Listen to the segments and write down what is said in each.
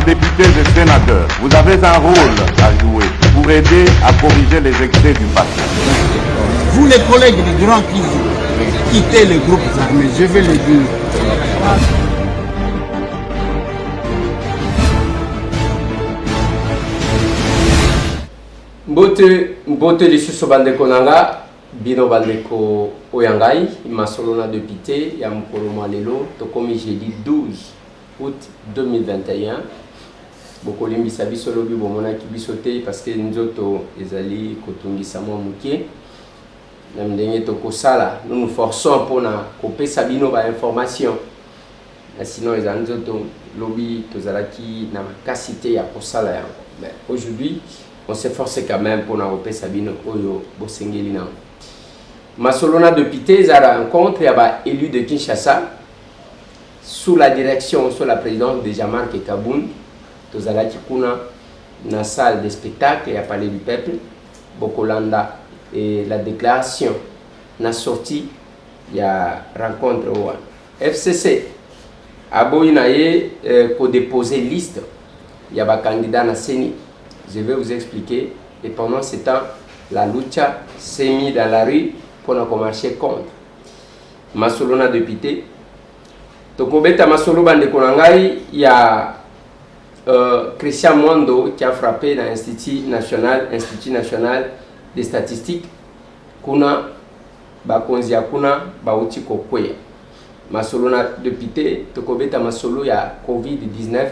députés et sénateurs, vous avez un rôle à jouer pour aider à corriger les excès du passé. Vous les collègues du Grand qui quittez les groupes armés, je vais le dire. Mbote lisusu bandeko nanga bino bandeko oyangai masolo na député ya mokolo mwa lelo tokomi jeudi 12 août 2021 bokolimbisa biso lobi bomonaki biso te parce que nzoto ezali kotungisa mwa mokie na ndenge tokosala nous nous forçons mpona kopesa bino ba information na sinon ezali nzoto lobi tozalaki na makasi te ya kosala yango mais aujourd'hui on s'efforce quand même pour nous repérer bino oyo bosengeli na masolona député za rencontre ya ba élu de Kinshasa sous la direction sous la présidence de Jean-Marc Kabound tozalaki kuna na salle de spectacle ya palais du peuple bokolanda et la déclaration na sortie ya rencontre wa FCC aboyi na ye ko déposer liste ya ba candidat na CENI. Je vais vous expliquer. Et pendant ce temps, la lucha s'est mise dans la rue pour nous marcher contre. Masolona député. Tokobeta Masolo Bande Konangai, il y a Christian Mondo qui a frappé dans l'Institut national des statistiques. Kuna Bakonzia Kuna Bauti Kokwe. Masolona député. Tokobeta Masolo il y a Covid-19.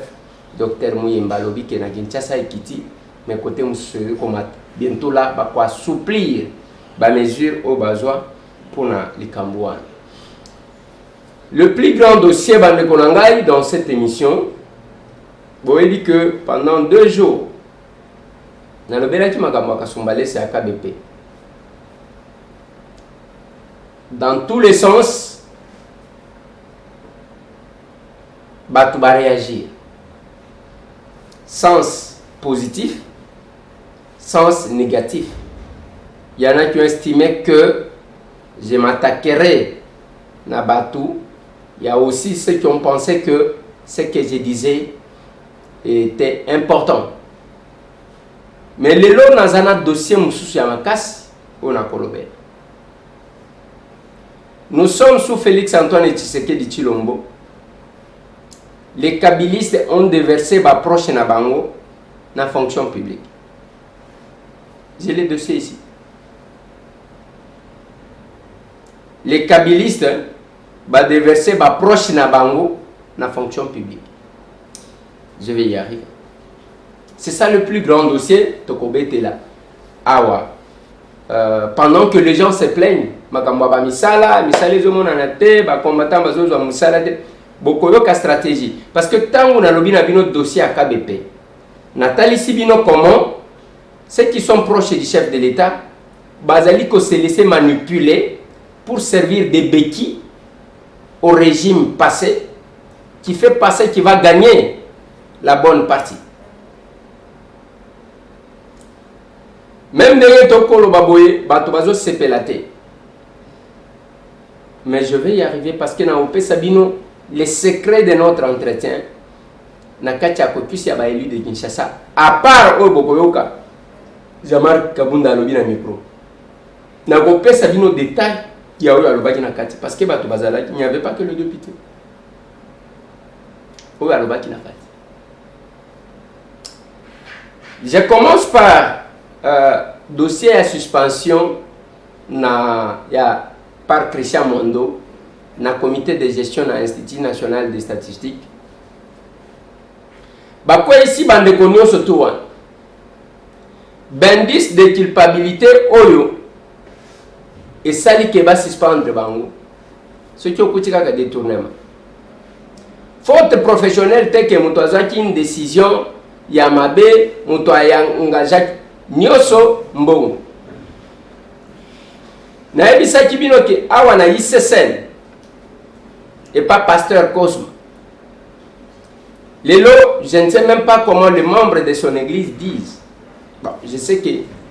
Docteur Mouyemba Lobi qui est na Kinshasa et Kiti. Mais côté monsieur comme bientôt là va quoi assouplir ba mesure au besoin pour les Cambouans. Le plus grand dossier Bande Konangai dans cette émission, vous dit que pendant 2 jours dans le Belaki Makamwa Kasumbalé c'est à KBP. Dans tous les sens, Batou va réagir. Sens positif, sens négatif. Il y en a qui ont estimé que je m'attaquerai à Batou. Il y a aussi ceux qui ont pensé que ce que je disais était important. Mais les lots dans un dossier Moussous Yamakas, on a colobé. Nous sommes sous Félix Antoine Tshisekedi Tshilombo. Les kabylistes ont déversé ma proche na bango na fonction publique. J'ai les dossiers ici. Les kabylistes ont déversé ma proche na bango na fonction publique. Je vais y arriver. C'est ça le plus grand dossier. Tokobete là. Awa. Pendant que les gens se plaignent, makambo ba misala, misala zo mona te, ba combattant bazo zo misala te. Bokoyoka stratégie parce que tant on a lobby na bino dossier à KBP Nathalie Sibino comment ceux qui sont proches du chef de l'État bazali ko se laisser manipuler pour servir des béquilles au régime passé qui fait passer qui va gagner la bonne partie. Même derrière tokolo baboye bato bazo sepelate. Mais je vais y arriver parce que na opé Sabino les secrets de notre entretien na katia caucus ya ba élu de Kinshasa à part au bokoyoka Jean-Marc Kabunda lobi na micro na kopesa bino détail ya oyo alobaki na kati parce que bato bazalaki il n'y avait pas que le député oyo alobaki na kati. Je commence par dossier à suspension na ya par Christian Mondo na comité de gestion na Institut national des statistiques. Bakwa ici bande konyo surtout wan. Bendis de culpabilité oyo et sali ke ba suspendre bango. Ce qui okutika ka détournement. Faute professionnelle te ke muto azaki une décision ya mabe muto ayangajaki nyoso mbongo. Na ebisaki bino ke awa na ICCN et pas pasteur Cosme. Les lots, je ne sais même pas comment les membres de son église disent. Bon, je sais que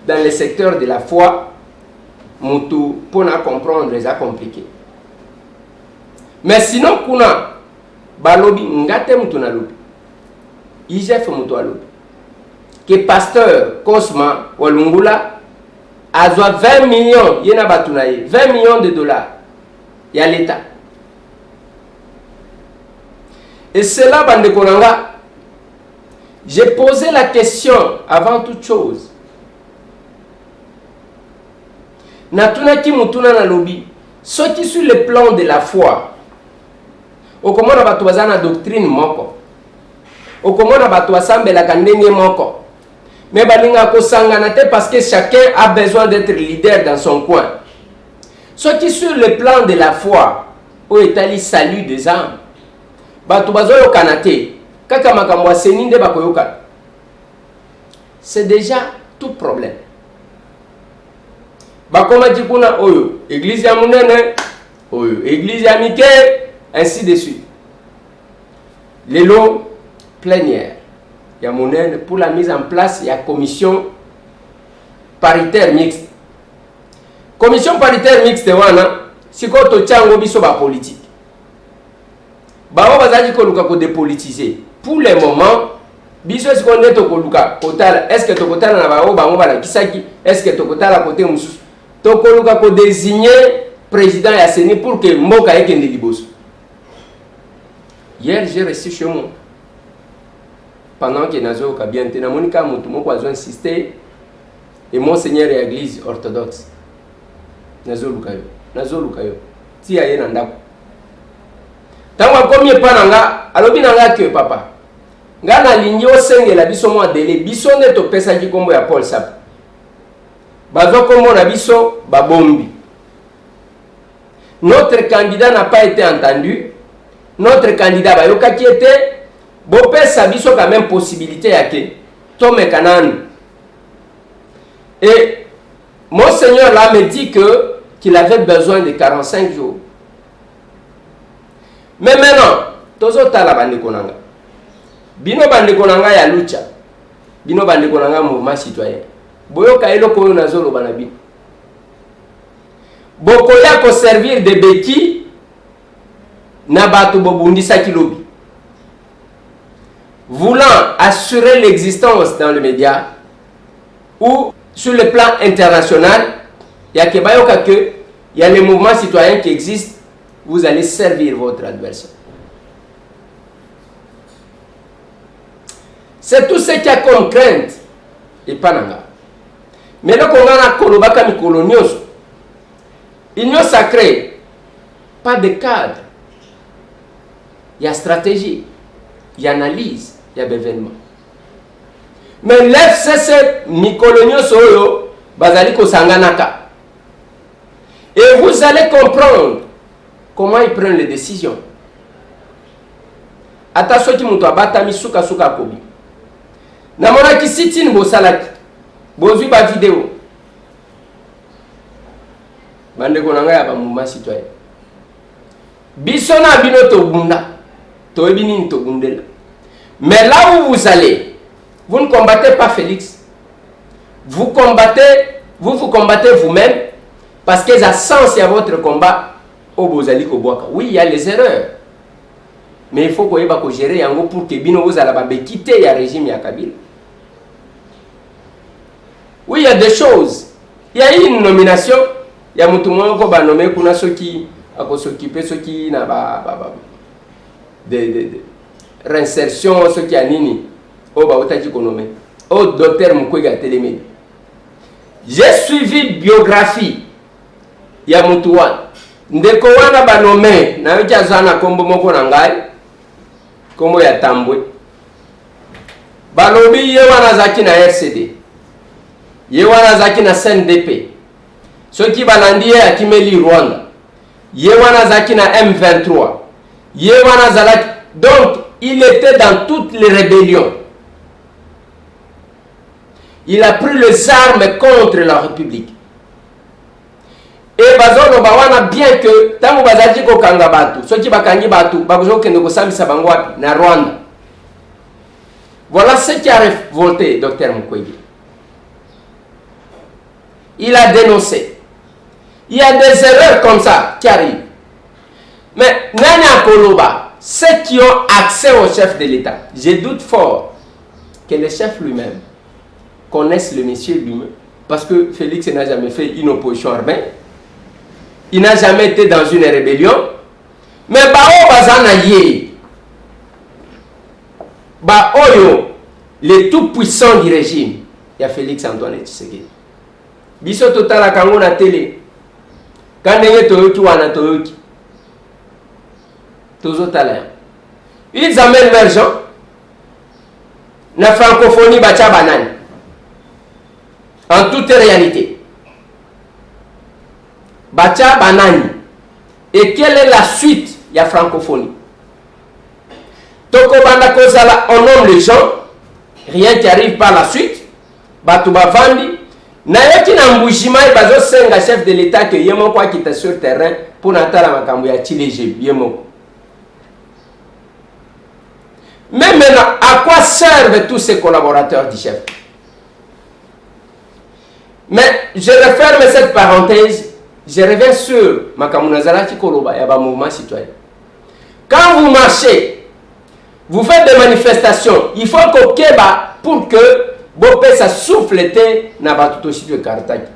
dans le secteur de la foi, pour comprendre, c'est compliqué. Mais sinon, kuna balobi ngate mutu na lobi. IGF Moutoualo, que pasteur Cosma Walungula a 20 millions, il y a 20 millions de dollars, il y a l'État. Et cela, Bande Konanga, j'ai posé la question avant toute chose. Natuna ki mutuna na lobby, ce qui sur le plan de la foi, au comment on a la doctrine moko, au comment on a la kandenge moko, mais balinga ko sanganate parce que chacun a besoin d'être leader dans son coin. Ce qui sur le plan de la foi, au étali salut des âmes. C'est déjà tout problème. Oyo, église ya munene, oyo, église ya mike, ainsi de suite. Les lots plénières, ya munene, pour la mise en place, il y a commission paritaire mixte. Commission paritaire mixte, si ko to chango biso ba politique. Bao bazali ko luka ko dépolitiser. Pour le moment, biso est-ce qu'on est to ko luka kotala, est-ce que to kotala na bao bango bala kisaki, est-ce que to kotala côté mususu. To ko luka ko désigner président ya Seni pour que mboka ekende liboso. Hier j'ai reçu chez moi. Pendant que nazo ka bien tena monika mutu moko azo insister et monseigneur ya église orthodoxe. Nazo lukayo. Ti ya yena ndako. Tango komi pananga alobi nanga ke papa nga na lingi osengela biso mo délai biso ne to pesa ki kombo ya Paul Sap bazo kombo na biso babombi. Notre candidat n'a pas été entendu, notre candidat bayoka ki était bo pesa biso quand même possibilité yake to mekanani. Et monseigneur là me dit que qu'il avait besoin de 45 jours. Mais maintenant, tozo tala bande konanga. Bino bande konanga ya lucha. Bino bande konanga mouvement citoyen. Boyo kaelo koyo nazolo banabi. Boko ya ko servir de béquille na batu bobundisa kilobi. Voulant assurer l'existence dans le média ou sur le plan international, il y a que il y a les mouvements citoyens qui existent. Vous allez servir votre adversaire. C'est tout ce qu'il y a comme crainte. Et pas nanga. Mais là, qu'on a kolobaka mi kolonios. Union sacrée. Pas de cadre. Il y a stratégie. Il y a analyse. Il y a événement. Mais l'FCC mi kolonios oyo bazali ko sanganaka. Et vous allez comprendre comment ils prennent les décisions. Attention qui muto abata misuka suka kobi. Namona ki sitine bo salaki. Bozui ba vidéo. Bande konanga ya ba mouvement citoyen. Bisona bino to bunda. To ebini to bundela. Mais là où vous allez, vous ne combattez pas Félix. Vous combattez vous-même parce que ça sens à votre combat. Oui, il y a les erreurs. Mais il faut qu'on gérer pour que Bino vous allez quitter le régime ya Kabila. Oui, il y a des choses. Il y a eu une nomination. Il y a Moutoumou qui va nommer ceux qui s'occuper ceux qui n'a pas de réinsertion, ceux qui a nini. Oh, bah, vous nommé. Oh, docteur Mukwege Télémé. J'ai suivi biographie. Il y a Moutouane. Ndeko wana banome na yoja zana kombo moko na ngai kombo ya Tambwe balobi ye wana zaki na RCD ye wana zaki na CNDP soki balandi ye akimeli Rwanda ye wana zaki na M23 ye wana zalaki. Donc il était dans toutes les rébellions. Il a pris les armes contre la République. Et bazono bawana bien que tango bazaji ko kanga batu soki bakangi batu bakozo kende ko sambisa bango wapi na Rwanda. Voilà ce qui a révolté Dr Mukwege. Il a dénoncé. Il y a des erreurs comme ça qui arrivent. Mais nani akoloba ceux qui ont accès au chef de l'État, je doute fort que le chef lui-même connaisse le monsieur lui-même. Parce que Félix n'a jamais fait une opposition armée. Il n'a jamais été dans une rébellion. Mais les tout-puissants du régime, il y a Félix Antoine Tshisekedi. Biso totala kango na télé. Kandenge toyoki wana toyoki. Tozo talent. Ils amènent leurs gens. La francophonie bacha banane. En toute réalité. Bacha banane. Et quelle est la suite? Il y a francophonie. Toko banda kozala, on nomme les gens. Rien qui arrive par la suite. Batouba Vandi. Nayoki na mbujima bazo senga chef de l'État que yemo kwa kita sur terrain pour natala makambo ya Chilege yemo. Mais maintenant, à quoi servent tous ces collaborateurs du chef? Mais je referme cette parenthèse. Je reviens sur makambo nazala kikoloba ya ba mouvement citoyen. Quand vous marchez, vous faites des manifestations, il faut qu'au Keba pour que Bopé ça souffle na batutoshi de Kartaki.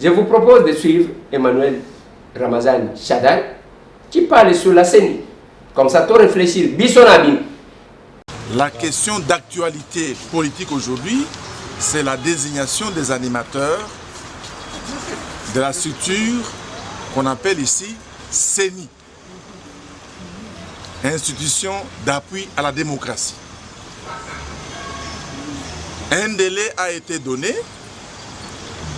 Je vous propose de suivre Emmanuel Ramazani Shadal qui parle sur la scène. Comme ça, tu réfléchis. Bisonabin. La question d'actualité politique aujourd'hui, c'est la désignation des animateurs de la structure qu'on appelle ici CENI, Institution d'appui à la démocratie. Un délai a été donné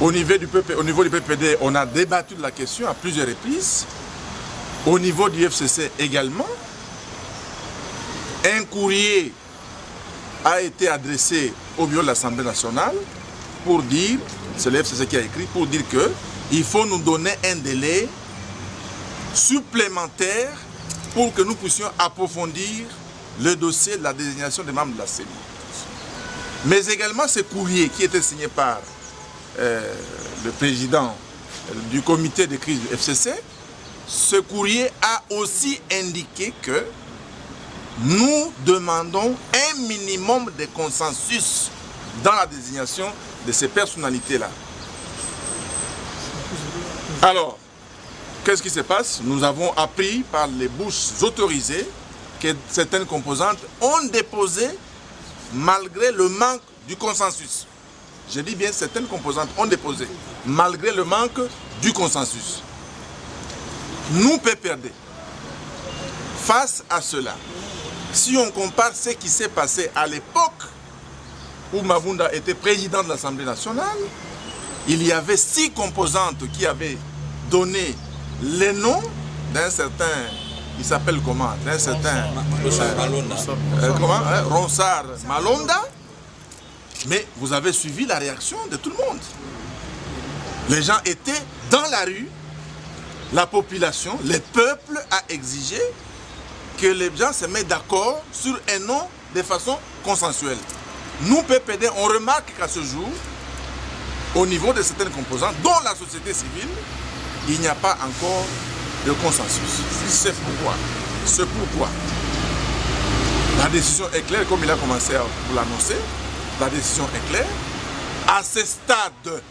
au niveau du PPD. On a débattu de la question à plusieurs reprises. Au niveau du FCC également. Un courrier a été adressé au bureau de l'Assemblée nationale pour dire, c'est le FCC qui a écrit, pour dire qu'il faut nous donner un délai supplémentaire pour que nous puissions approfondir le dossier de la désignation des membres de la CENI. Mais également ce courrier qui était signé par le président du comité de crise du FCC, ce courrier a aussi indiqué que nous demandons un minimum de consensus dans la désignation de ces personnalités-là. Alors, qu'est-ce qui se passe? Nous avons appris par les bouches autorisées que certaines composantes ont déposé malgré le manque du consensus. Je dis bien certaines composantes ont déposé malgré le manque du consensus. Nous, PPRD, face à cela, si on compare ce qui s'est passé à l'époque où Mavunda était président de l'Assemblée nationale, il y avait 6 composantes qui avaient donné les noms d'un certain, il s'appelle comment, d'un certain Ronsard Malonda, mais vous avez suivi la réaction de tout le monde. Les gens étaient dans la rue, la population, le peuple a exigé que les gens se mettent d'accord sur un nom de façon consensuelle. Nous, PPD, on remarque qu'à ce jour, au niveau de certaines composantes, dont la société civile, il n'y a pas encore de consensus. C'est pourquoi la décision est claire, comme il a commencé à vous l'annoncer, la décision est claire. À ce stade,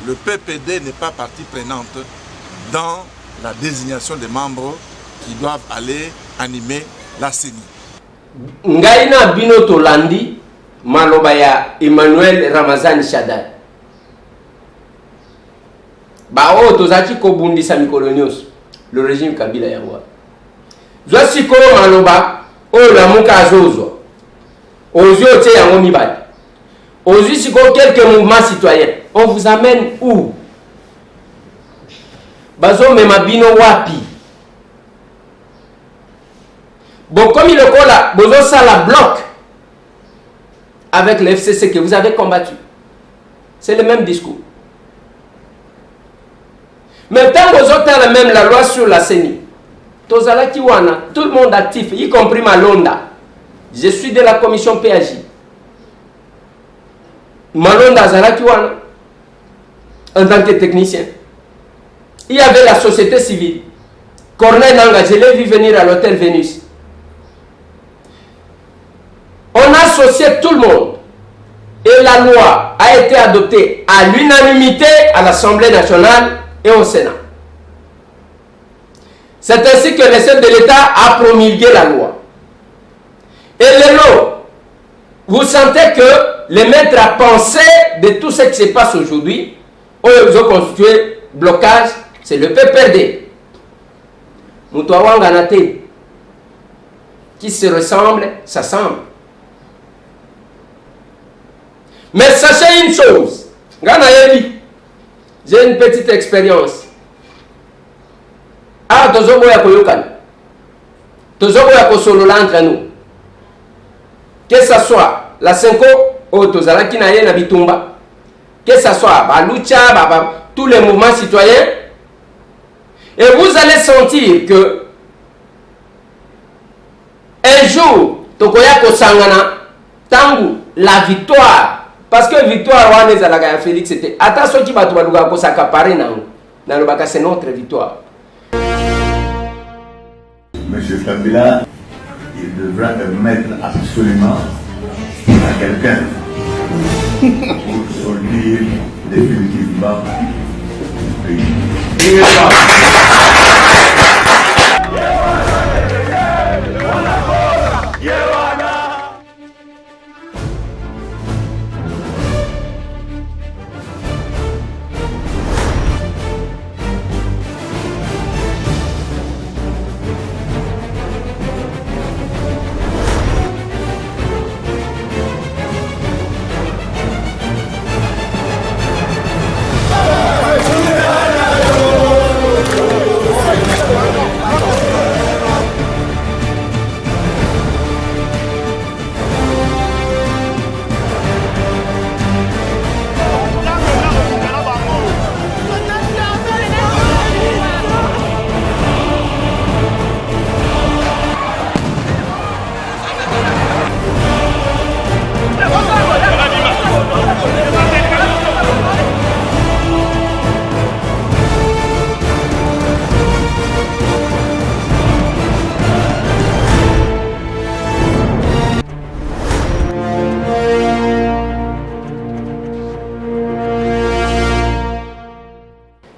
le PPD n'est pas partie prenante dans la désignation des membres qui doivent aller animer la CENI. Ngaina bino tolandi malobaya Emmanuel Ramazani Shadal. Bao tozaki kobundisa mikolo nyonso le régime Kabila yawa. Zwa sikolo maloba o la muka azozwa. Ozio te yango mibali. Ozwi sikolo quelques mouvements citoyens. On vous amène où? Bazo mema bino wapi? Bon, comme il le colla, bozo sala bloc avec le FCC que vous avez combattu. C'est le même discours. Maintenant, vous avez même la loi sur la CENI. Tozala Kiwana, tout le monde actif, y compris Malonda. Je suis de la commission PAJ. Malonda Zala Kiwana, en tant que technicien. Il y avait la société civile. Corneille Nanga, je l'ai vu venir à l'hôtel Vénus. On a associé tout le monde. Et la loi a été adoptée à l'unanimité à l'Assemblée nationale et au Sénat. C'est ainsi que le chef de l'État a promulgué la loi. Et vous sentez que les maîtres à penser de tout ce qui se passe aujourd'hui, ils ont constitué blocage, c'est le PPRD. Moutouawanganate, qui se ressemble, s'assemble. Mais sachez une chose, j'ai une petite expérience. Ah, tozobo ya koyokan. Tozobo ya kosolola entre nous. Que ce soit la Senko ou Tozalaki na ye na bitumba, que ce soit Balucha, tous les mouvements citoyens, et vous allez sentir que un jour, Tokoya Kosangana, Tangu, la victoire, parce que victoire, Wane Zalaga Félix, c'était attention qui va tout le monde s'accaparer dans le bac, c'est notre victoire. Monsieur Kabila, il devra mettre absolument à quelqu'un pour sortir définitivement du pays.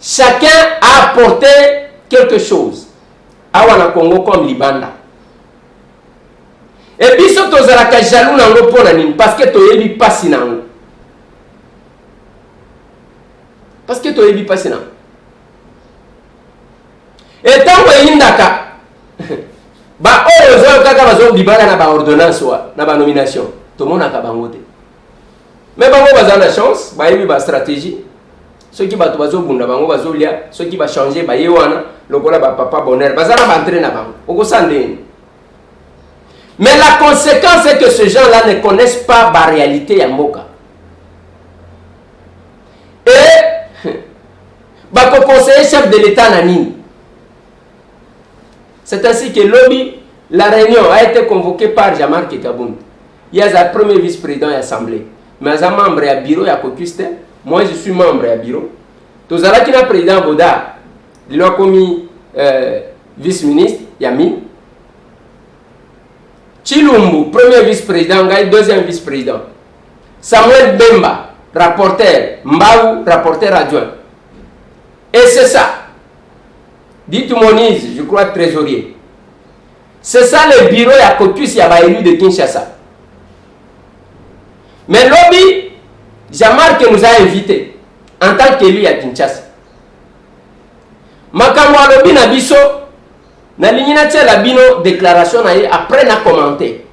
Chacun a apporté quelque chose. Awana Congo comme Libanda. Et puis ce tozalaka jaloux nango pona nini parce que toyebi pasi nango. Parce que toyebi pasi nango. Et tant que yindaka ba ozo kaka bazo Libanda na ba ordonnance wa na ba nomination. Tout le monde a kabangote. Mais bango bazana chance, ba yebi ba stratégie. Ceux qui bazo bunda bango bazo lia, ceux qui va changer ba yewana lokola ba papa bonheur bazana ba entraîner na bango. Okosande. Mais la conséquence c'est que ces gens-là ne connaissent pas la réalité ya mboka. Et bako conseiller chef de l'État nani. C'est ainsi que lobby la réunion a été convoquée par Jean-Marc Kabound. Il y a le premier vice-président de l'Assemblée. Mais un membre du bureau à Kokuste. Moi, je suis membre du bureau. Tous les qui le président Boda, il a commis vice-ministre, Yamin. Chilumbu, premier vice-président, deuxième vice-président. Samuel Bemba, rapporteur. Mbaou, rapporteur adjoint. Et c'est ça. Dit Moïse, je crois, trésorier. C'est ça le bureau à Kokus, il y a élu de Kinshasa. Mais lobby, Jean-Marc nous a invités en tant qu'élu à Kinshasa. Makamwa lobby na biso, na lignina tia la bino déclaration na après na commenter.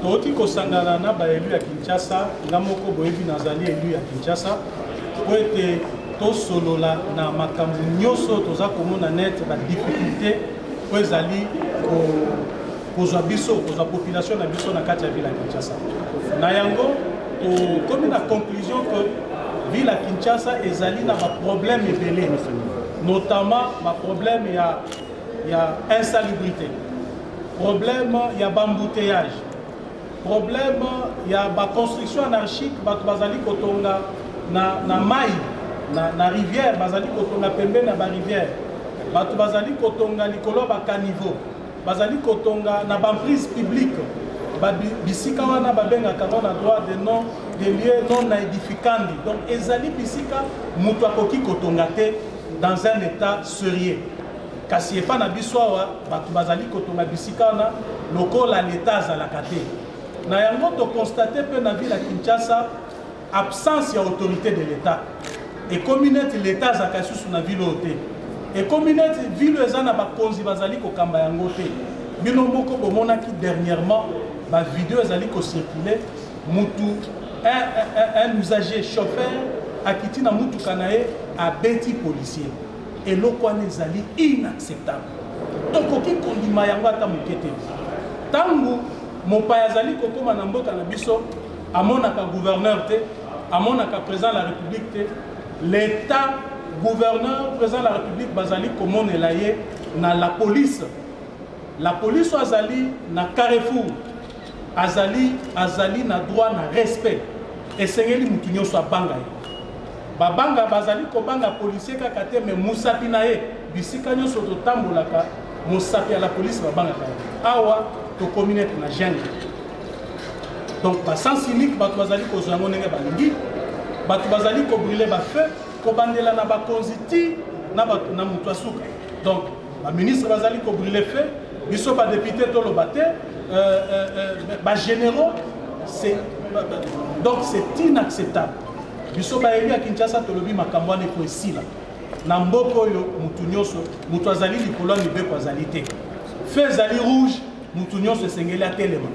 Toti ko sangana na ba élu à Kinshasa, na moko boyebi nazali élu à Kinshasa, po ete to solola na makambu nyoso toza komona net ba difficulté po ezali ko za biso, ko za population na biso na kati ya ville à Kinshasa. Na yango comme la conclusion que ville à Kinshasa ezali na ba problème ebele, notamment ba problème il y a insalubrité, problème il y a embouteillage, problème il y a ba construction anarchique, ba bazali kotonga na mai na rivière, bazali kotonga pembe na ba rivière, ba bazali kotonga likolo ba caniveau, bazali kotonga na ba prise publique. bisika wana babenga kango na droit de non de lieu non édificandi. Donc ezali bisika mutu akoki kotonga te dans un état sérieux. Kasi epa na biso awa batu bazali kotonga bisika wana lokola l'état azalaka te. Na yango to constater pe na ville ya Kinshasa absence ya autorité de l'état. Et communauté l'état azalaka susu na ville ote. Et communauté ville eza na bakonzi bazali kokamba yango te. Bino moko bomonaki dernièrement ba vidéo ezali ko circuler mutu un usager chauffeur akiti na mutu kanae a beti policier. Et lokwane ezali inacceptable. Donc oki kondima yango ata mokete. Tangu mopaya ezali kokoma na mboka na biso amonaka gouverneur te, amonaka président de la République te, l'état gouverneur président de la République bazali komonela ye na la police. La police azali na carrefour, azali na droit na respect. Et sengeli mutu nyonso abanga ye. Babanga bazali kobanga policier kaka te mais musapi na ye bisika nyonso totambolaka musapi ya la police babanga ka. Awa to communauté na jeune. Donc ba sens unique bato bazali kozwa ndenge balingi, bato bazali ko brûler ba feu, ko bandela na ba konziti na bato na mutu asuka. Donc ba ministre bazali ko brûler feu. Biso ba député to lo baté ba généraux donc c'est inacceptable. Biso ba élu à Kinshasa to lobi makambo ne ko esila. Na mboko yo mutu nyonso mutu azali likolo ni be ko azali te. Feu azali rouge mutu nyonso sengeli atelema.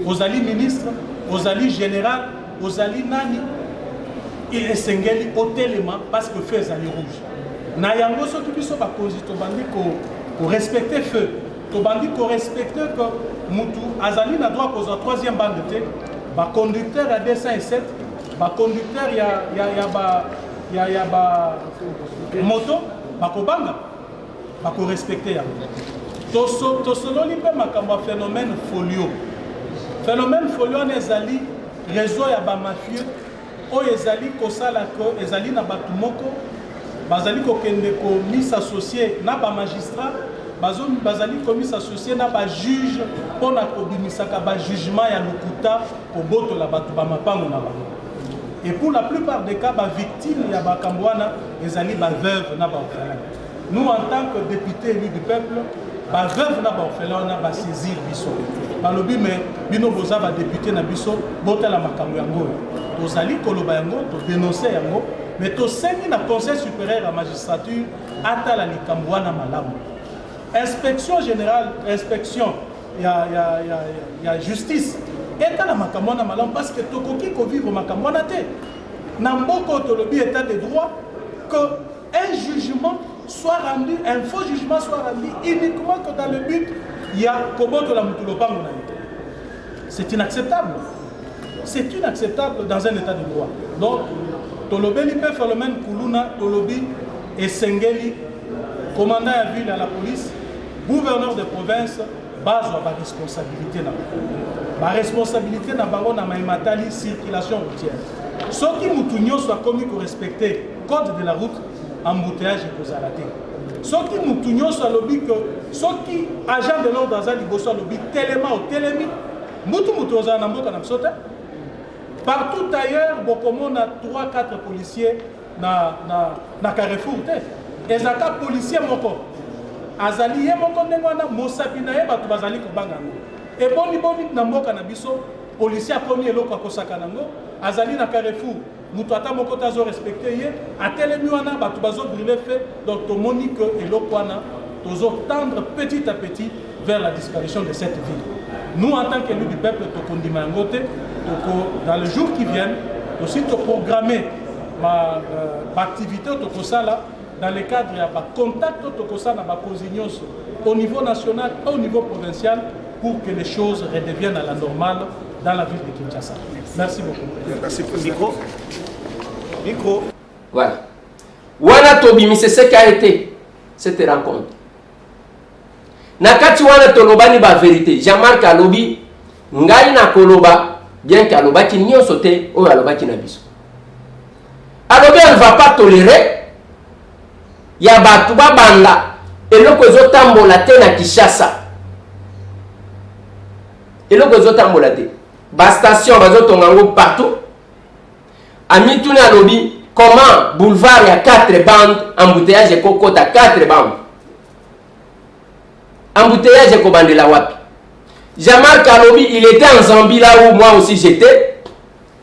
Ozali ministre, ozali général, ozali nani et sengeli otelema parce que feu azali rouge. Na yango soki biso ba konzito bandi ko respecter feu. Tobandi ko respecter que mutu azali na droit pour la troisième bande de thé, ba conducteur à 207, ba conducteur ya moto, ba ko banga, ba ko respecter ya. To solo li pe makambo phénomène folio. Phénomène folio ne ezali réseau ya ba mafieux o ezali ko sala ko ezali na batu moko bazali ko kende ko mis associé na ba magistrat bazali commis associé na ba juge pour na kobimisaka ba jugement ya lokuta ko boto la batu ba mapango na ba. Et pour la plupart des cas ba victime ya ba kambwana ezali ba veuve na ba orphelin. Nous en tant que députés élus du peuple ba veuve na ba orphelin na ba saisir biso. Ba lobi mais bino boza ba député na biso botela makambo yango. Tozali koloba yango to dénoncer yango mais to sengi na conseil supérieur à magistrature atala likambwana malamu. Inspection générale, inspection, il y a justice. Et dans la makamwana malam parce que tokoki ko vivre makamwana te. Namboko tolobi état de droit que un jugement soit rendu, un faux jugement soit rendu uniquement que dans le but il y a koboto la mutulopango na. C'est inacceptable. C'est inacceptable dans un état de droit. Donc tolobeli pe phénomène kuluna tolobi et sengeli commandant à ville à la police, gouverneur de province, base à la responsabilité. La responsabilité n'a pas de circulation routière. Ce qui nous soit commis pour respecter le code de la route, embouteillage et cause à la tête. Ce qui nous soit lobby que ce qui agent de l'ordre dans un liboso lobby tellement au télémi, partout ailleurs, beaucoup on a 3-4 policiers na Carrefour. Ezaka policier moko azali ye moko ndengwana mosapi na ye batu bazali kobanga ngo e boni na mboka na biso policier akomi eloko akosaka nango azali na Carrefour mutu ata moko tazo respecter ye atelemi wana batu bazo brûler fait donc tomoni que eloko wana tozo tendre petit à petit vers la disparition de cette ville. Nous en tant qu'élus du peuple tokondima yango te dans les jours qui viennent aussi to programmer ma activité tokosala dans le cadre de contact au niveau national et au niveau provincial pour que les choses redeviennent à la normale dans la ville de Kinshasa. Merci beaucoup. Merci. Micro. Voilà. Wana Tobimi, c'est ce qui a été cette rencontre. Nakati wana tolobani ba vérité. Jean-Marc alobi ngai na koloba bien qu'aloba ki nyonso te o aloba ki na biso. Alobi on ne va pas tolérer ya batu babanda eloko ezotambola te na Kinshasa Et le réseau tambolate. Bas station, bazo tongango partout. Ami tourne à lobby. Comment boulevard il y a 4 bandes, embouteillage et cocotte à 4 bandes. Embouteillage et cobande la wapi. Jean-Marc Alobi, il était en Zambie là où moi aussi j'étais.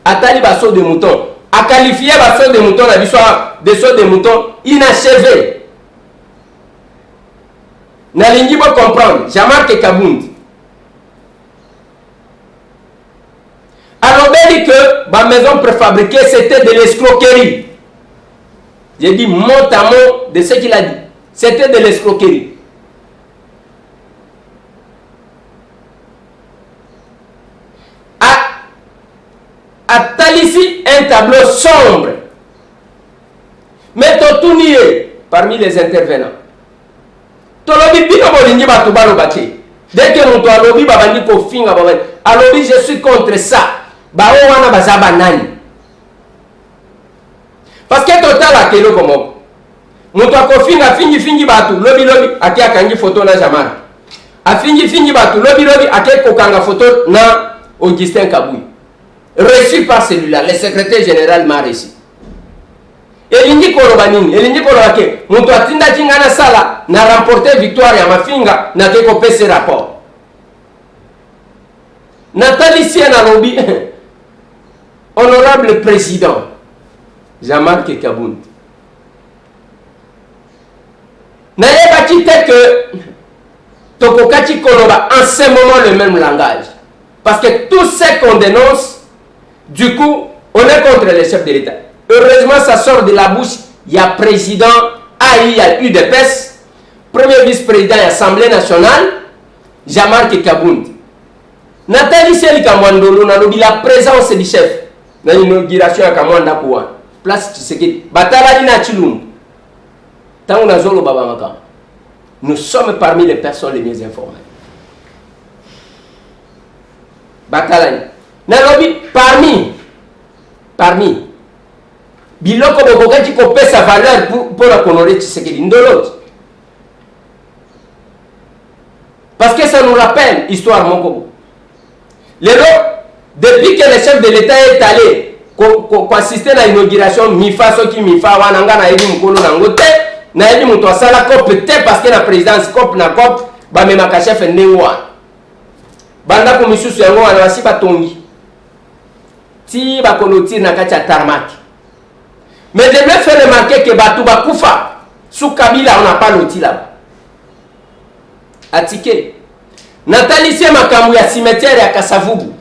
A tali basso de mouton. A qualifié basso de mouton, la histoire de saut de mouton inachevé. Nalingi pour comprendre. Jean-Marc Kabundi. Alors, il dit que ma maison préfabriquée, c'était de l'escroquerie. J'ai dit mot à mot de ce qu'il a dit. C'était de l'escroquerie. À Talissi, un tableau sombre. Mais Totounié, parmi les intervenants. Tolobi bino bolingi batu balo bache. Dès que mon alobi babandi ko finga babandi. Alobi je suis contre ça. Bao wana bazaba nani. Parce que total a kelo komo. Mon ko finga fingi batu lobi ake akangi photo na Jamar. A fingi batu lobi ake kokanga photo na Augustin Kaboui. Reçu par celui-là, le secrétaire général m'a reçu. Elingi kolobanini, elingi kolobake, mutu atinda chingana sala na remporter victoire ya mafinga na keko pese rapport. Nathalie Siena lobby, honorable président, Jean-Marc Kabundi. N'ayez pas que Tokokati Koloba en ce moment le même langage. Parce que tout ce qu'on dénonce, du coup, on est contre les chefs de l'État. Heureusement, ça sort de la bouche. Il y a président, il y a UDPS, premier vice-président de l'Assemblée nationale, Jean-Marc Kabundi. Nathalie Seli Kamwandolo, la présence du chef, dans l'inauguration à Kamwanda Kouan. Place Tshisekedi. Batala Ina Chilum. Tangunazolo Babamaka. Nous sommes parmi les personnes les mieux informées. Batalani. Nalobi parmi biloko bokokaki kopesa valeur pour la honorer Tshisekedi ndoloti. Parce que ça nous rappelle histoire Mokobo. Depuis que le chef de l'État est allé pour assister à l'inauguration Mifa soki Mifa wananga na ebi mukolo nangote na ebi muto asala cop te parce que la présidence cop na cop ba memaka chef ndewa. Banda ko misusu yango wana basi batongi. Si bakoloti na kati ya tarmac. Mais je me fais remarquer que Batou Bakoufa, sous Kabila, on n'a pas loti là-bas. Atike. Nathalie Siemakamou ya cimetière ya Kasavubu.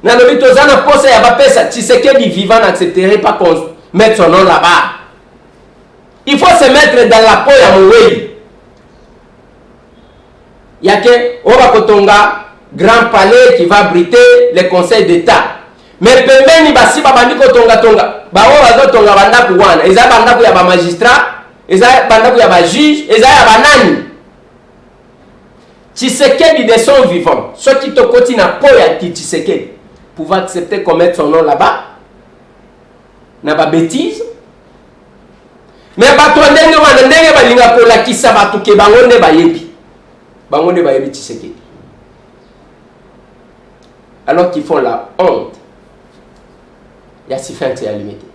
Nalobi tozana posa ya bapesa Tshisekedi vivant n'accepterait pas qu'on mette son nom là-bas. Il faut se mettre dans la peau ya Mouwei. Yake Oba Kotonga, grand palais qui va abriter les conseils d'État. Mais pembeni basi babandi ko tonga bawo bazo tonga banda kuwana eza banda ku ya ba magistrat eza banda ku ya ba juge eza ya banani Tshisekedi de son vivant ce qui te continue na po ya Tshisekedi pouvoir accepter qu'on mette son nom là-bas na ba bêtise mais bato ndenge wana ndenge balinga ko la kisa batu ke bango nde bayebi Tshisekedi alors qu'ils font la honte. Il y a si fin que c'est limité.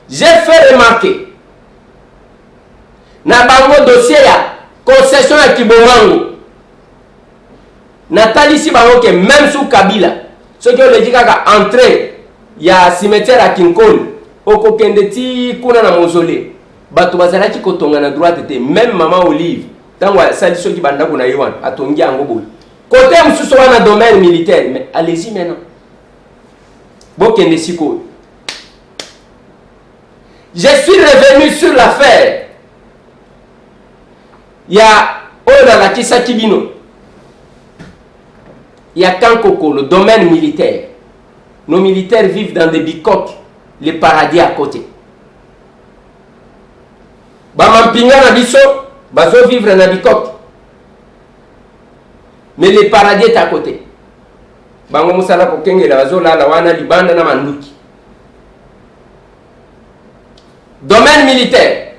J'ai fait remarquer na bango dossier ya concession ya Kibomango. Nathalie si bango que même sous Kabila, ceux qui ont dit kaka entrée ya cimetière à Kinkol, oko kendeti kuna na mausolée. Bato bazalaki kotonga na droite te même maman Olive. Tango sali ceux qui banda kuna yiwan atongi yango boy. Côté mususu wana domaine militaire, mais allez-y maintenant. Je suis revenu sur l'affaire. Il y a Ola Kisa Kibino. Il y a Kankoko, le domaine militaire. Nos militaires vivent dans des bicoques, les paradis à côté. Bamampinga na biso, bazo vivre na bicoque. Mais les paradis est à côté. Bango musala ko kengela bazola la wana libanda na manduki. Domaine militaire.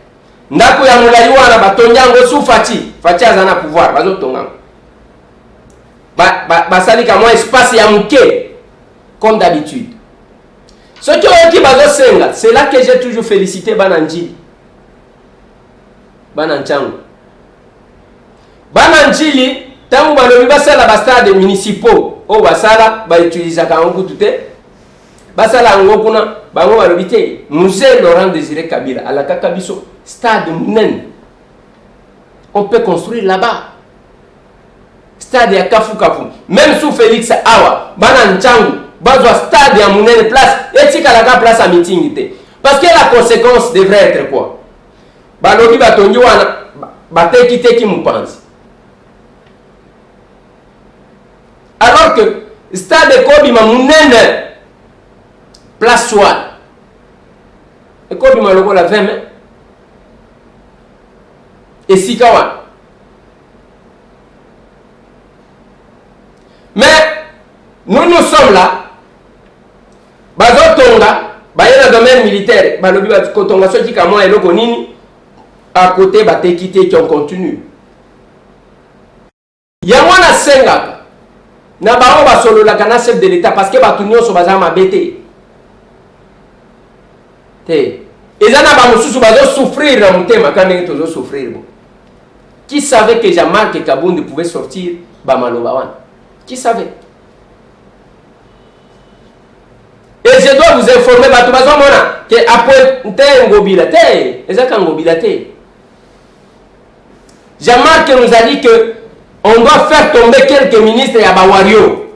Ndako ya mulai wana batonyango su fati azana pouvoir bazotonga. basali ka moi espace ya muke comme d'habitude. Ce qui ont qui bazo senga, c'est là que j'ai toujours félicité Bananjili. Bananchango. Bananjili, tangu balobi basala ba stade municipaux, o basala ba utiliser ka ngutu te. Basala ngo kuna bango balobi te. Musée Laurent Désiré Kabila ala kakabiso stade munen. On peut construire là-bas. Stade ya Kafu Kafu. Même sous Félix Awa, Bananchango, bazwa stade ya munene place, etika la place à meeting te. Parce que la conséquence devrait être quoi? Balobi batongi wana bateki teki mupanzi. Alors que stade Kobi ma munene place soit. Et Kobi ma logo la 20 mai. Et Sikawa. Mais nous sommes là. Bazotonga, dans le domaine militaire, balobi bazotonga soki kama eloko nini à côté batekite qui on continue. Yamwana senga na bao ba solo la kana chef de l'état parce que batunyo so bazama bete. Te ezana ba mususu bazo souffrir na mutema quand tozo souffrir bon. Qui savait que Jean-Marc Kabundi pouvait sortir ba maloba wana? Qui savait? Et je dois vous informer, que après Ngobila, Jean-Marc nous a dit que on doit faire tomber quelques ministres à Bawario.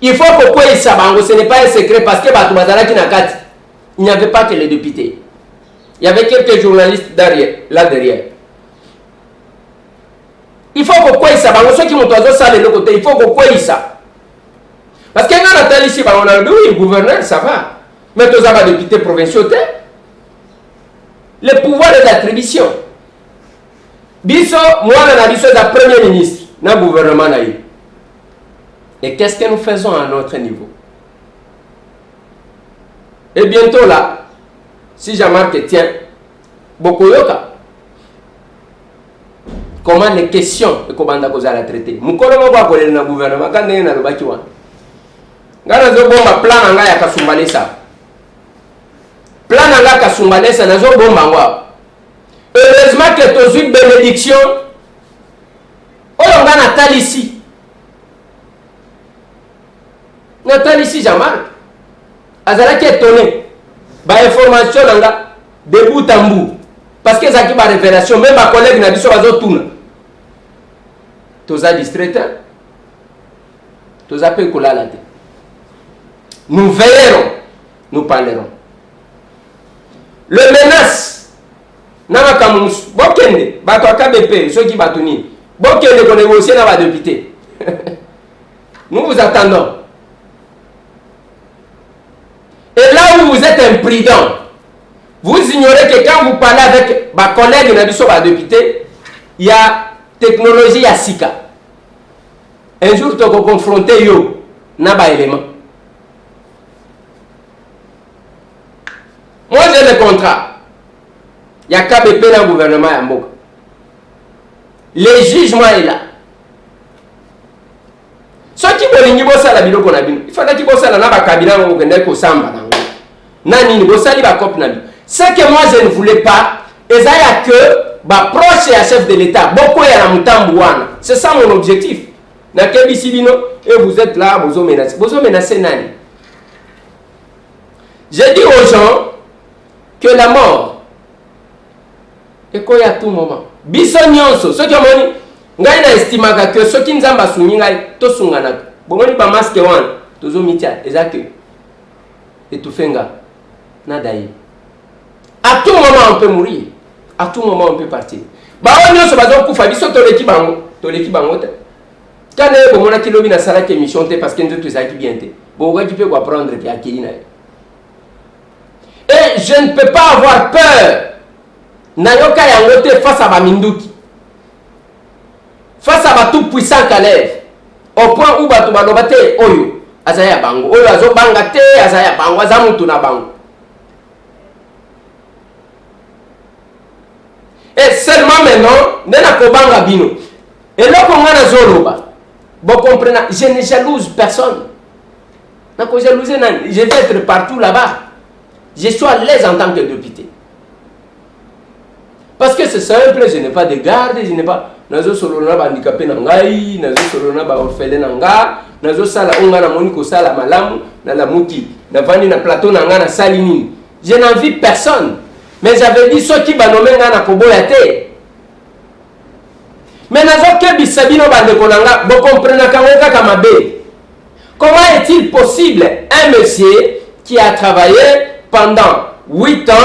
Il faut que ce n'est pas un secret parce que il n'y avait pas que les députés. Il y avait quelques journalistes là derrière. Il faut que ceux qui m'ont dit le côté, il faut que ça. Parce que quand on a ici, on a dit oui, gouverneur, ça va. Mais tous les députés provinciaux, le pouvoir de l'attribution. Biso, moi, on a dit ça le premier ministre, dans le gouvernement. Et qu'est-ce que nous faisons à notre niveau? Et bientôt là, si Jean-Marc tient, Bokoyoka, comment les questions de comment on a traité? Moukoloma va coller dans le gouvernement quand on est dans le bâtiment. Ngana zo bomba plan anga ya Kasumbalesa. Plan anga Kasumbalesa na zo bomba ngwa. Heureusement que tu as une bénédiction. Oyo ngana talisi. Nathalie Jean-Marc. Azala qui est étonné. Ba information nanga de bout en bout. Parce que ça qui ba révélation même ma collègue na biso bazo tuna. Toza distrait. Toza pe kolala te. Nous veillerons, nous parlerons. Le menace, Namakamus, Bokende, Batoaka BP, ceux qui battent, Bokende qu'on négocie dans la député. Nous vous attendons. Et là où vous êtes imprudent, vous ignorez que quand vous parlez avec ma collègue de député, il y a technologie, il y a Sika. Un jour, tu vas confronter yo, n'a élément. Moi j'ai le contrat. Il y a KBP dans le gouvernement à Mboka. Le jugement est là. Ceux qui veulent bossa la bilo kona bino. Il faut que bossa la naba kabila ngo kende ko samba nango. Nani ni bossa li ba cop na bi. Ce que moi je ne voulais pas, ezaya que ba proche à chef de l'État, beaucoup ya na mutambu wana. C'est ça mon objectif. Na kebisi bino et vous êtes là bozo menacer. Bozo menacer nani? J'ai dit aux gens que la mort est quoi à tout moment. Bisonyonso, ceux qui ont dit, ngai na estimaka que ceux qui nzamba sunyi ngai to sungana. Bomoni ba masque wan, tozo mitia, ezake. Et tout fenga nadaye. À tout moment on peut mourir. À tout moment on peut partir. Ba onyo so bazo kufa biso to leki bango te. Quand on bomona ki lobi na sala ke mission te parce que nzoto ezaki bien te. Bon on va tu peux apprendre ki akeli na. Et je ne peux pas avoir peur. Nayoka yangote face à Baminduki. Face à tout puissant Kalev. Au point où Batu Balobate Oyo. Azaya Bango. Oyo Azo Bangate, Azaya Bango, Azamutuna Bango. Et seulement maintenant, Nena Kobanga Bino. Et là, quand on a Zoloba, vous comprenez, je ne jalouse personne. Je vais être partout là-bas. Je suis à l'aise en tant que député. Parce que c'est simple, je n'ai pas de garde, je n'ai pas. Nazo solona ba handicapé nangai, nazo solona ba orphelin nanga, nazo sala onga na moniko sala malamu na la muti, na vandi na plateau nanga na salini. Je n'envie personne. Mais j'avais dit ceux qui ba nomé nga na koboyate. Mais nazo ke bisabino bande konanga, bo comprendre kangoka kamabe. Comment est-il possible un monsieur qui a travaillé pendant 8 ans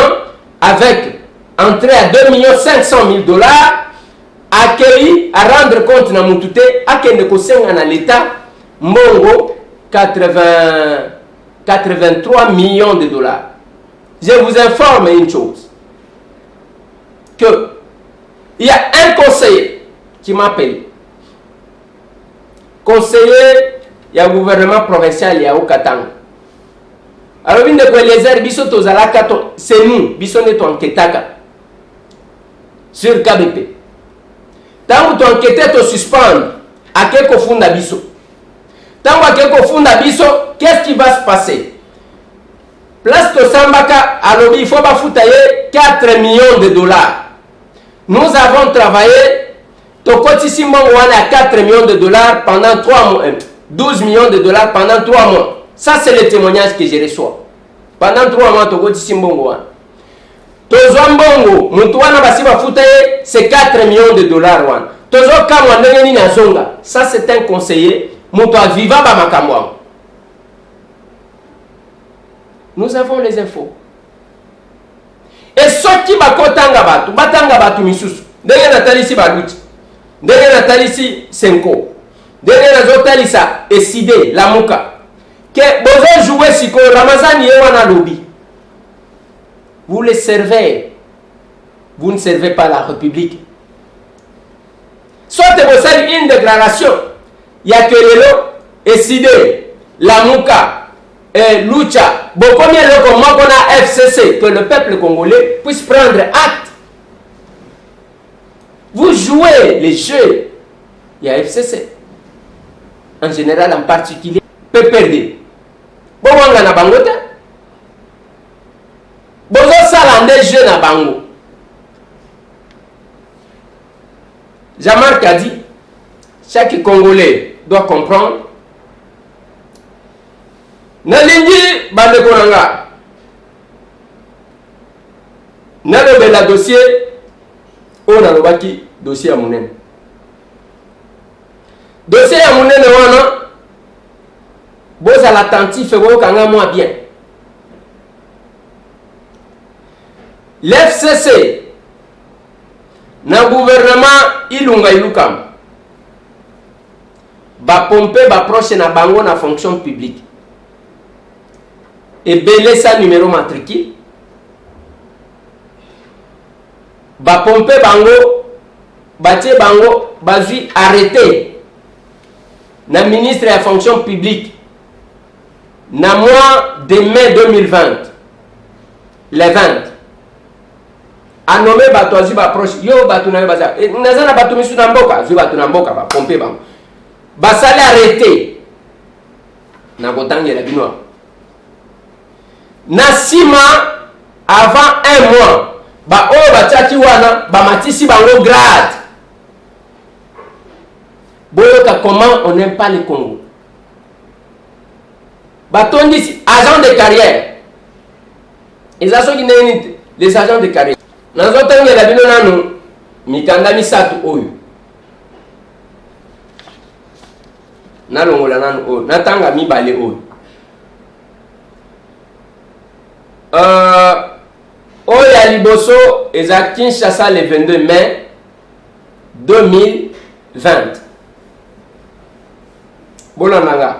avec entrée à 2 500 000 $, accueilli à rendre compte na mutute, akende kosenga na l'État, mbongo 83 millions de $. Je vous informe une chose, que il y a un conseiller qui m'appelle, conseiller, il y a un gouvernement provincial, il y a au Katanga. Alors, une de les airs, c'est nous, biso ne t'enquêtaka sur KBP. Tant que tu enquêtes, tu suspends à quelque funda biso. Tant que quelque funda biso, qu'est-ce qui va se passer? Place de Sambaka, alors il faut pas foutre 4 millions de $. Nous avons travaillé, Tokotissimo à 4 millions de $, pendant 3 mois, 12 millions de $, pendant 3 mois. Ça, c'est le témoignage que je reçois. Pendant 3 mois, Tokotissimo Tozwambongo, Mutuana Basiba Foutaye, c'est 4 millions de $. Tozo Kamwandeni Nazonga, ça c'est un conseiller, Mutua Viva Bamakamwa. Nous avons les infos. Et ceux qui batanga batu misusu, denge natalisi baluti, denge natalisi senko, denge nazotalisa eside la muka. Que bozo jouer siko Ramazani yewana lobby. Vous les servez. Vous ne servez pas la République. Soit vous avez une déclaration. Il y a que Lelo, Eside, Lamouka, Lucha. Bon, combien de fois qu'on a FCC, que le peuple congolais puisse prendre acte. Vous jouez les jeux. Il y a FCC. En général, en particulier, peut perdre. Bon, on a bangote. Bozo salande jeu na bango. Jean-Marc a dit, chaque Congolais doit comprendre. Nalingi bande konanga. Nalobe la dossier. On a le dossier à Mounen. Dossier à Mounen wana. Boza l'attentif et vous kanga moi bien. L'FCC, na gouvernement Ilunga Ilukam, ba pompe ba proche na bango na fonction publique. Et belé sa numéro matricule. Ba pompe bango, batie bango, bazui arrêté. Na ministre de la fonction publique. Na mois de mai 2020. Les 20. A nommé Batoazi Baproche, yo Batuna Baza, et Nazana Batumisu Namboka, Zubatunamboka, ba pompe bang. Basale arrêté. Na Botangue la Binois. Na 6 mois avant 1 mois, ba o bataki wana, ba matisi bango grade. Boyoka comment on n'aime pas le Congo. Batondi agent de carrière. Ils ont les agents de carrière. Nazotanga la bino nanu mikanda misatu oyo. Nalongola nanu oyo. Natanga mibale oyo. Oyo ya liboso eza Kinshasa le 22 mai 2020. Bolonanga.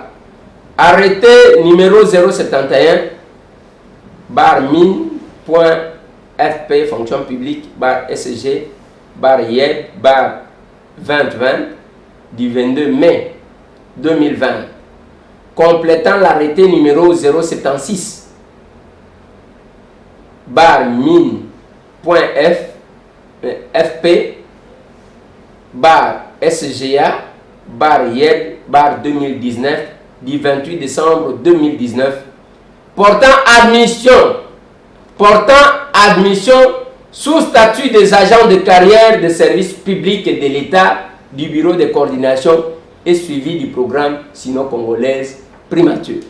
Arrêté numéro 071 bar mine.fp fonction publique bar SG bar YEB bar 2020 du 22 mai 2020 complétant l'arrêté numéro 076 bar mine.fp bar SGA bar YEB bar 2019 du 28 décembre 2019 portant admission sous statut des agents de carrière de services publics et de l'État du Bureau de coordination et suivi du programme sino-congolaise primature.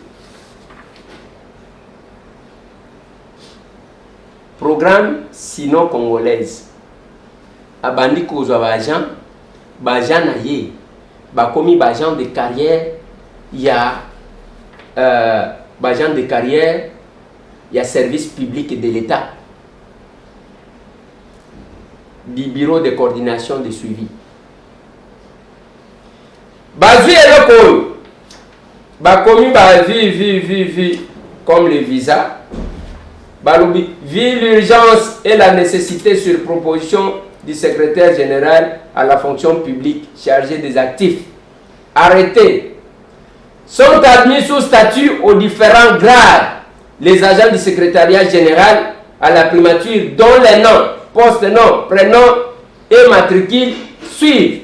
Programme sino-congolaise. Abandi kozwa bagent na ye bakomi bagent de carrière ya bagent de carrière ya service public de l'État du bureau de coordination de suivi. Bazui eloko bakomi vi comme le visa balobi vu l'urgence et la nécessité sur proposition du secrétaire général à la fonction publique chargé des actifs arrêtés sont admis sous statut aux différents grades les agents du secrétariat général à la primature dont les noms, post-noms, prénoms et matricules suivent.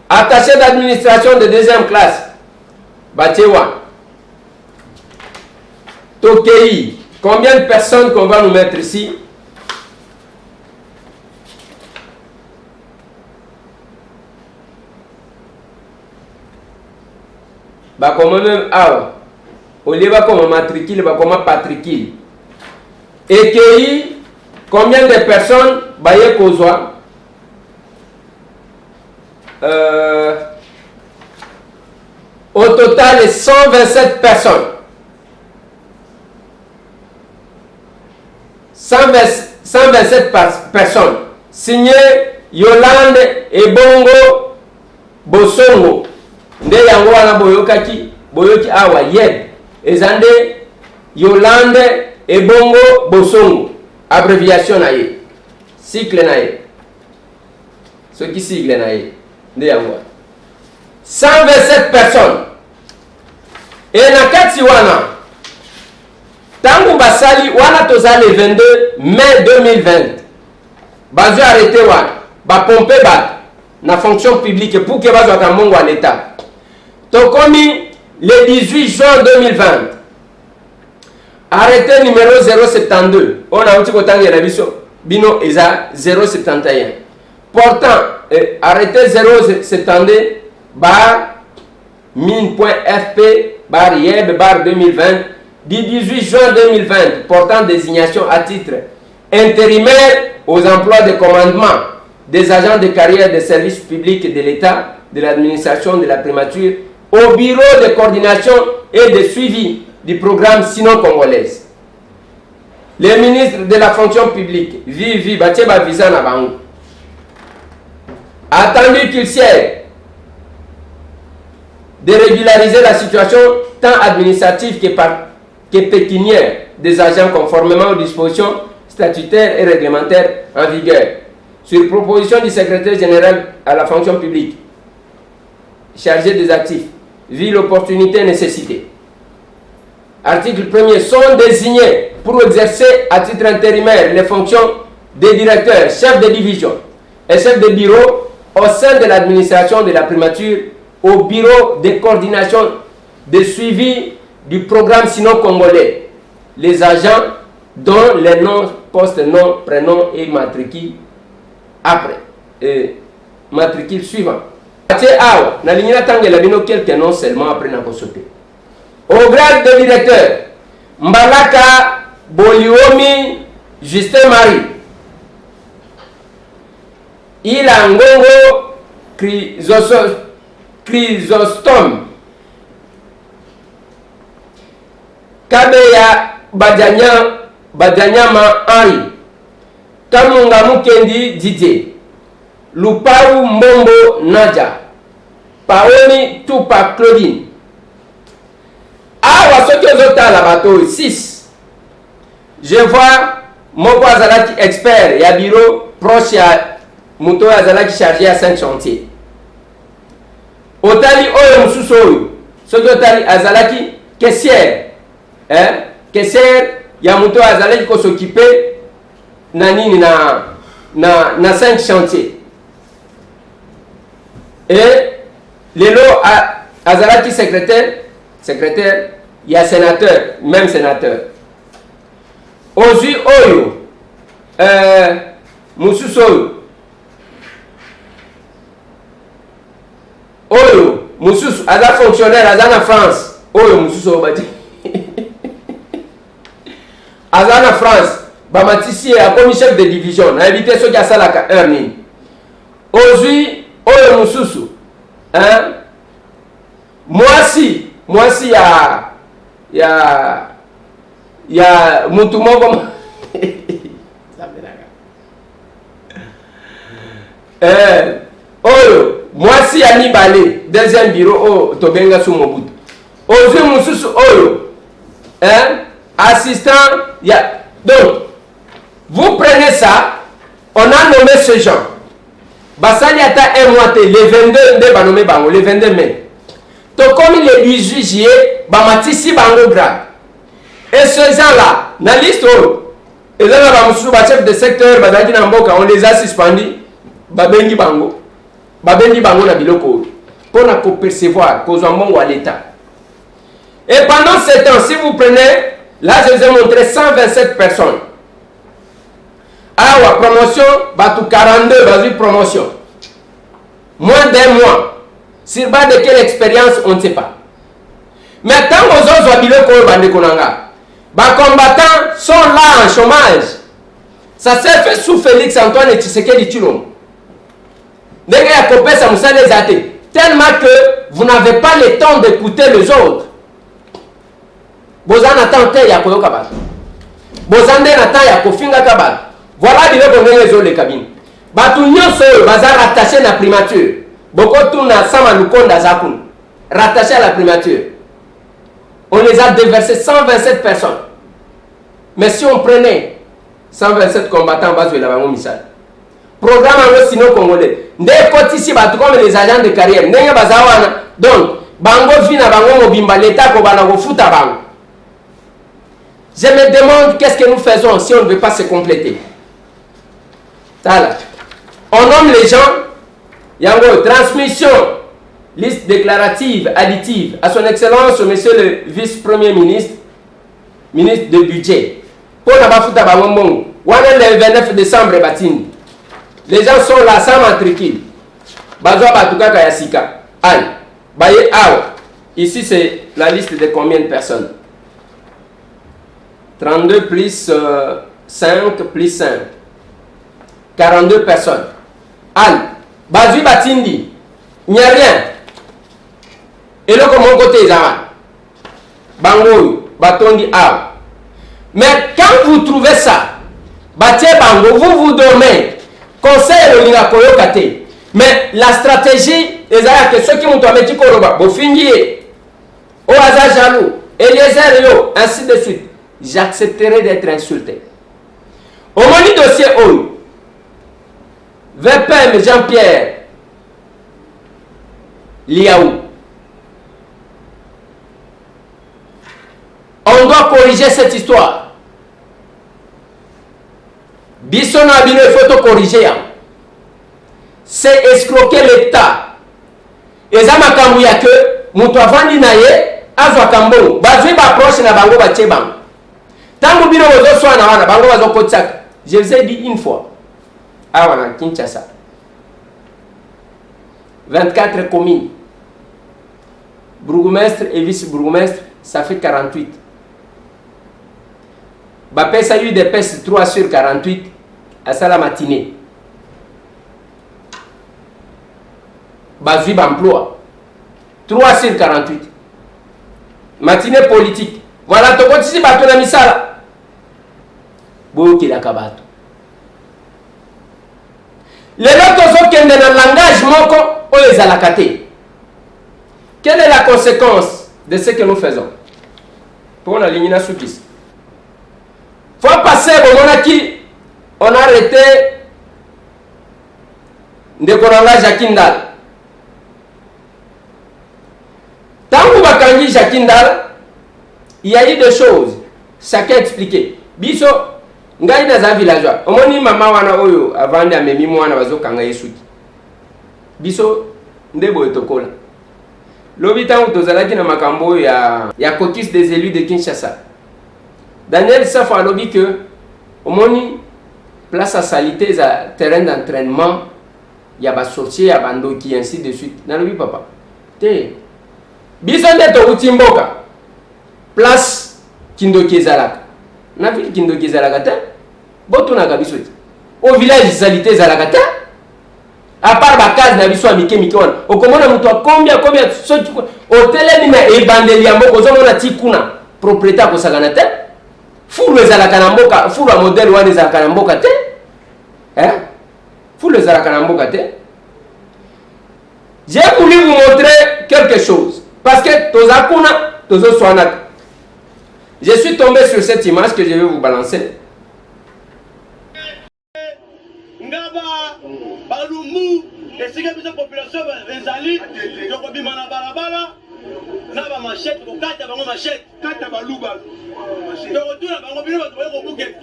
Attaché d'administration de deuxième classe, Batewa. Tokei. Combien de personnes qu'on va nous mettre ici? Bah comment même au lieu de comme matricule, bah comment patricule. Et qui combien de personnes baye kozwa? Au total 127 personnes. 127 personnes. Signé Yolande Ebongo Bosongo. Nde yango wana boyoki awa YEB. Ezande Yolande Ebongo Bosongo. Abréviation na ye. Cycle na ye. Ce qui sigle na ye. Nde yango. 127 personnes. Et na kati wana tangu basali wana toza le 22 mai 2020 bazo arrêté wana ba pomper ba na fonction publique pour que bazo kamongo à l'état tokomi le 18 juin 2020 arrêté numéro 072 on a uti kotangela biso bino eza 071 portant arrêté 072 bar mine.fp bar YEB bar 2020 du 18 juin 2020 portant désignation à titre intérimaire aux emplois de commandement des agents de carrière des services publics de l'État, de l'administration de la primature, au bureau de coordination et de suivi du programme sino-congolaise. Les ministres de la fonction publique, Vivi Batieba Visa Bango, attendu qu'il siège de régulariser la situation tant administrative que pécuniaire des agents conformément aux dispositions statutaires et réglementaires en vigueur. Sur proposition du secrétaire général à la fonction publique, chargé des actifs, vu l'opportunité et nécessité. Article 1er, sont désignés pour exercer à titre intérimaire les fonctions des directeurs, chefs de division et chefs de bureau au sein de l'administration de la primature au bureau de coordination de suivi du programme sino-congolais. Les agents dont les noms, postes, noms, prénoms et matricules après. Matricule suivant. Quelques noms seulement après n'a sauté. Au grade de directeur, Mbalaka Boliomi Justin Marie. Ilangongo Chrysostome. Kabeya Badanyama Henri. Kamunga Mukendi Didier. Luparu Mbombo Nadia. Paoni Tupa Claudine. Ah, ce que je la bateau 6. Je vois Moko Azalaki expert et à bureau proche à Mouto Azalaki chargé à 5 chantiers. Otali Oyo Msusoyo. Ce que Otali Azalaki caissière. Caissière, Yamuto Azalaki ko s'occuper na 5 chantiers. et lelo azalaki secrétaire, il y a sénateur, même sénateur. Ozui oyo, mususu oyo, mususu, aza fonctionnaire, aza na France, oyo mususu obati. Aza na France, bamatisi a commis chef de division, na évité ceux qui a salaka earning. Ozui oyo mususu, hein? Mwasi ya mutu moko oyo mwasi ya mibale deuxième bureau tobenga su Mobutu. Ozui mususu oyo assistant ya. Donc vous prenez ça, on a nommé ce gens basali ata un mois le 22 nde ba nommé bango le 22 mai. Donc comme le 18 juillet bamatisi bango grade. Et ces gens-là, dans la liste, ils ont un chef de secteur, on les a suspendus, babengi bango na biloko pour nous percevoir cause en bon à l'État. Et pendant ce temps, si vous prenez, là je vous ai montré 127 personnes. Alors promotion, batou 42, vas-y promotion. Moins d'un mois. Sur base de quelle expérience, on ne sait pas. Mais tant que vous avez biloko bandekonanga, les combattants sont là en chômage. Ça s'est fait sous Félix Antoine Tshisekedi Tshilombo. Tellement que vous n'avez pas le temps d'écouter les autres. Voilà les autres les cabines. Rattaché à la primature. Rattaché à la primature. On les a déversé 127 personnes. Mais si on prenait 127 combattants, on va jouer la bango misal. Programme en sino congolais. Ndé kotisi batu comme les agents de carrière. Ndé bazawana. Donc, bango vina bango mobimba l'état ko bana go futa bango. Je me demande qu'est-ce que nous faisons si on ne veut pas se compléter. Tala. On nomme les gens. Yango transmission. Liste déclarative additive à son excellence monsieur le vice-premier ministre, ministre de budget. Pour la bafuta bango, le 29 décembre batini. Les gens sont là sans matricule. Bazwa batuka kayasika. Allez, baye awa. Ici c'est la liste de combien de personnes? 32 plus 5 plus 5. 42 personnes. Allez, bazwi batindi. Il n'y a rien. Et là, comme mon côté, bango, batondi a. Mais quand vous trouvez ça, bango, vous dormez. Conseil le linga koyokate. Mais la stratégie, que ceux qui m'ont dit koroba, bofingier, au hasard jaloux, Eliezer yo, ainsi de suite. J'accepterai d'être insulté. Au moni dossier OU, VPM Jean-Pierre Liaou. On doit corriger cette histoire. Bissona Bino, il faut corriger. C'est escroquer l'État. Et ça m'a dit que Moutouavandi Naye, Azwa Kambo, Bazui Baproche na Bango Batcheban. Tant que Bino Ozo soit na Bango Bazo Kotsak, je vous ai dit une fois. Ah, voilà, Kinshasa. 24 communes. Bourgmestre et vice-bourgmestre, ça fait 48. Bapé ça eu des PES 3 sur 48 à ça la matinée. Bazui emploi 3 sur 48. Matinée politique. Voilà, tu continues ici, tu as mis ça là. Boki la kabato. Les autres qui sont dans le langage moko, on les a la caté. Quelle est la conséquence de ce que nous faisons? Pour la ligne soukis. Faut passer au monaki, on a arrêté de Koranga Jakindal. Tant que Bakangi Jakindal, il y a eu des choses. Chacun expliqué. Biso, ngai na za villageois. Omoni mama wana oyo avant de memi mwana bazo kanga yesuki. Biso ndebo etokola lobi tango tozalaki na makambo ya caucus des élus de Kinshasa. Daniel Safo alobi que omoni place à salité za terrain d'entraînement ya ba sorcier ya bandoki ainsi de suite. Nalobi papa te biso nde touti mboka place kindoki ezalaka na ville kindoki ezalaka te botunaka biso te au village salité ezalaka te à part ba case na biso ya mike mike wana okomona mutu akombia soki hotelemi na ebandeli ya mboka ozomona ti kuna propriété akosakana te fulu ezalaka na mboka fulu ya modèle wana ezalaka na mboka te fulu ezalaka na mboka te. J'ai voulu vous montrer quelque chose parce que tozakuna tozoswanaka. Je suis tombé sur cette image que je vais vous balancer. Ngaba balumu esika biso population ezali yokobima na balabala na ba machette kokata bango machette kata baluba tokotuna bango bino bato kobuke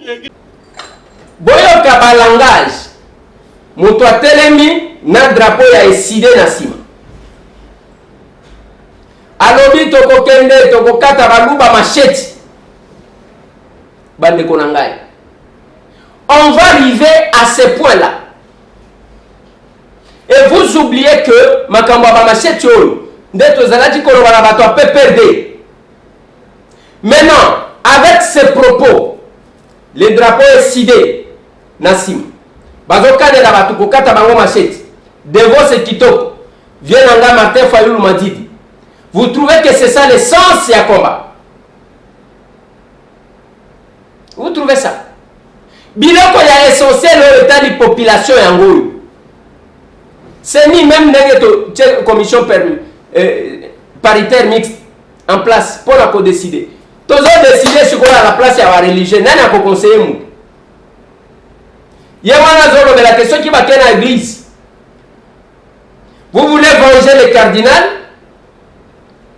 boyoka balangage moto atelemi na drapeau ya eside na sima alobi tokokende tokokata baluba machette bandeko na ngai. On va arriver à ce point-là. Et vous oubliez que makambo ba machette oyo ndeto zalati ko loba na bato a PPRD. Maintenant, avec ces propos, le drapeau est sidé Nassim. Bazokane la bato ko kata bango machette. Devant ce kitoko vient nga Martin Fayulu Madidi. Vous trouvez que c'est ça l'essence ya combat? Vous trouvez ça? Biloko ya essentiel au état de population yango. C'est ni même une commission paritaire mixte en place pour la décider. Tous ont décidé sur quoi la place ya religieux. Nani a conseillé mou? Yéwana zolo de la question qui va tenir à l'église. Vous voulez venger le cardinal?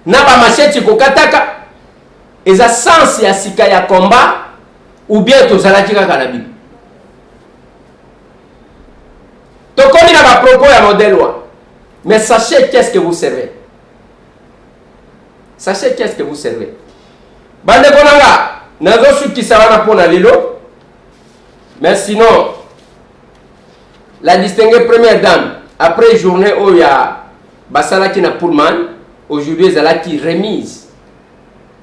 Naba machette kokataka. Et ça sens ya sika ya combat. Ou bien tozalaki kaka na Bible. Tokomi na ba propos ya modèle wa. Mais sachez qu'est-ce que vous servez. Sachez qu'est-ce que vous servez. Bande konanga nazo sukisa wana pona lelo. Mais sinon la distinguée première dame après journée où il y a basalaki na Pullman, aujourd'hui ezalaki remise.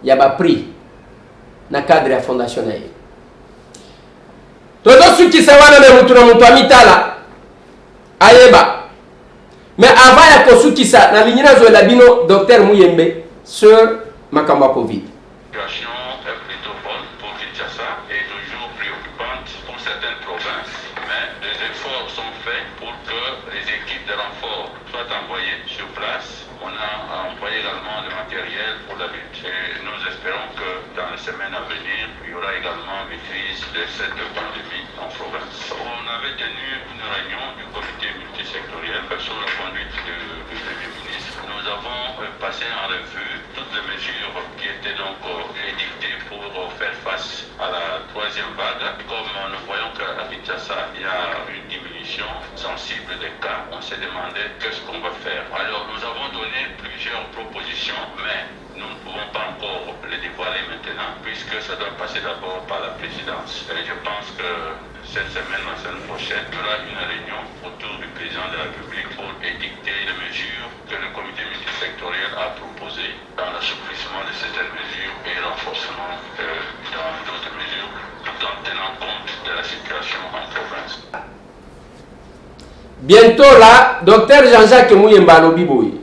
Il y a ba prix na cadre ya fondation na ye. Todo suki sawana me mutu na mutu amitala ayeba. Mais avant ya kosukisa na lignina zo la bino docteur Muyembe sur makamba Covid. La situation est plutôt bonne pour Kinshasa et toujours préoccupante pour certaines provinces, mais des efforts sont faits pour que les équipes de renfort soient envoyées sur place. On a envoyé également le matériel pour la lutte et nous espérons que dans les semaines à venir, il y aura également maîtrise de cette pandémie en province. On avait tenu une réunion du comité multisectoriel sous la conduite du Premier ministre. Nous avons passé en revue toutes les mesures qui étaient donc édictées pour faire face à la troisième vague. Comme nous voyons qu'à Kinshasa, il y a une diminution sensible des cas, on s'est demandé qu'est-ce qu'on va faire. Alors nous avons donné plusieurs propositions, mais nous ne pouvons pas encore les dévoiler maintenant, puisque ça doit passer d'abord par la présidence. Et je pense que cette semaine, la semaine prochaine, il y aura une réunion autour du président de la République pour édicter les mesures que le comité multisectoriel a proposées dans l'assouplissement de certaines mesures et renforcement dans d'autres mesures, tout en tenant compte de la situation en province. Bientôt là, docteur Jean-Jacques Muyemba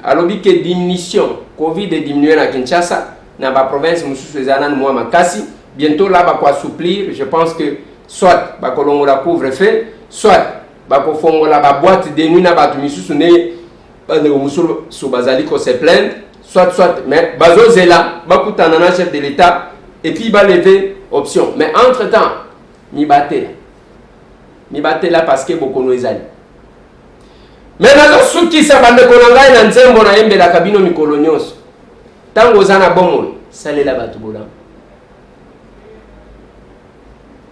alobi que diminution Covid est diminuée à Kinshasa, dans la province Makasi. Bientôt là, va assouplir. Je pense que soit va la couvre-feu, soit va la boîte de nuit na ba tumisusu ne ba de musulu so bazali ko se plaindre, soit mais bazo zela ba kutana na chef de l'État et puis va lever option. Mais entre-temps, mi batte là parce que beaucoup nous ezali. Mais nazo suki sa bande konanga na nzembo na yembe la kabino mikolo nyonso. Tango zana bomo salela batu bola.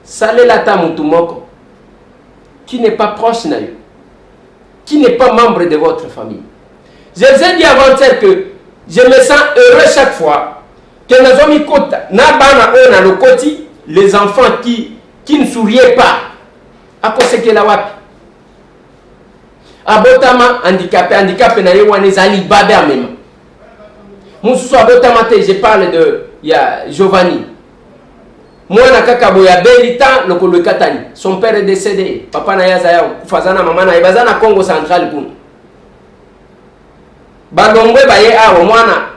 Salela ta mutu moko qui n'est pas proche na yo, qui n'est pas membre de votre famille. Je vous ai dit avant-hier que je me sens heureux chaque fois que nous avons mis côte, le côté, les enfants qui ne souriaient pas. À cause que la wapi. Abotama handicapé na yewa nezali babe amema. Mususu abotama te, je parle de Giovanni. Moi na kaka boya belita lokolo katani. Son père est décédé. Papa na yazaya kufazana mama na ibazana Congo central kun. Balongwe baye awo mwana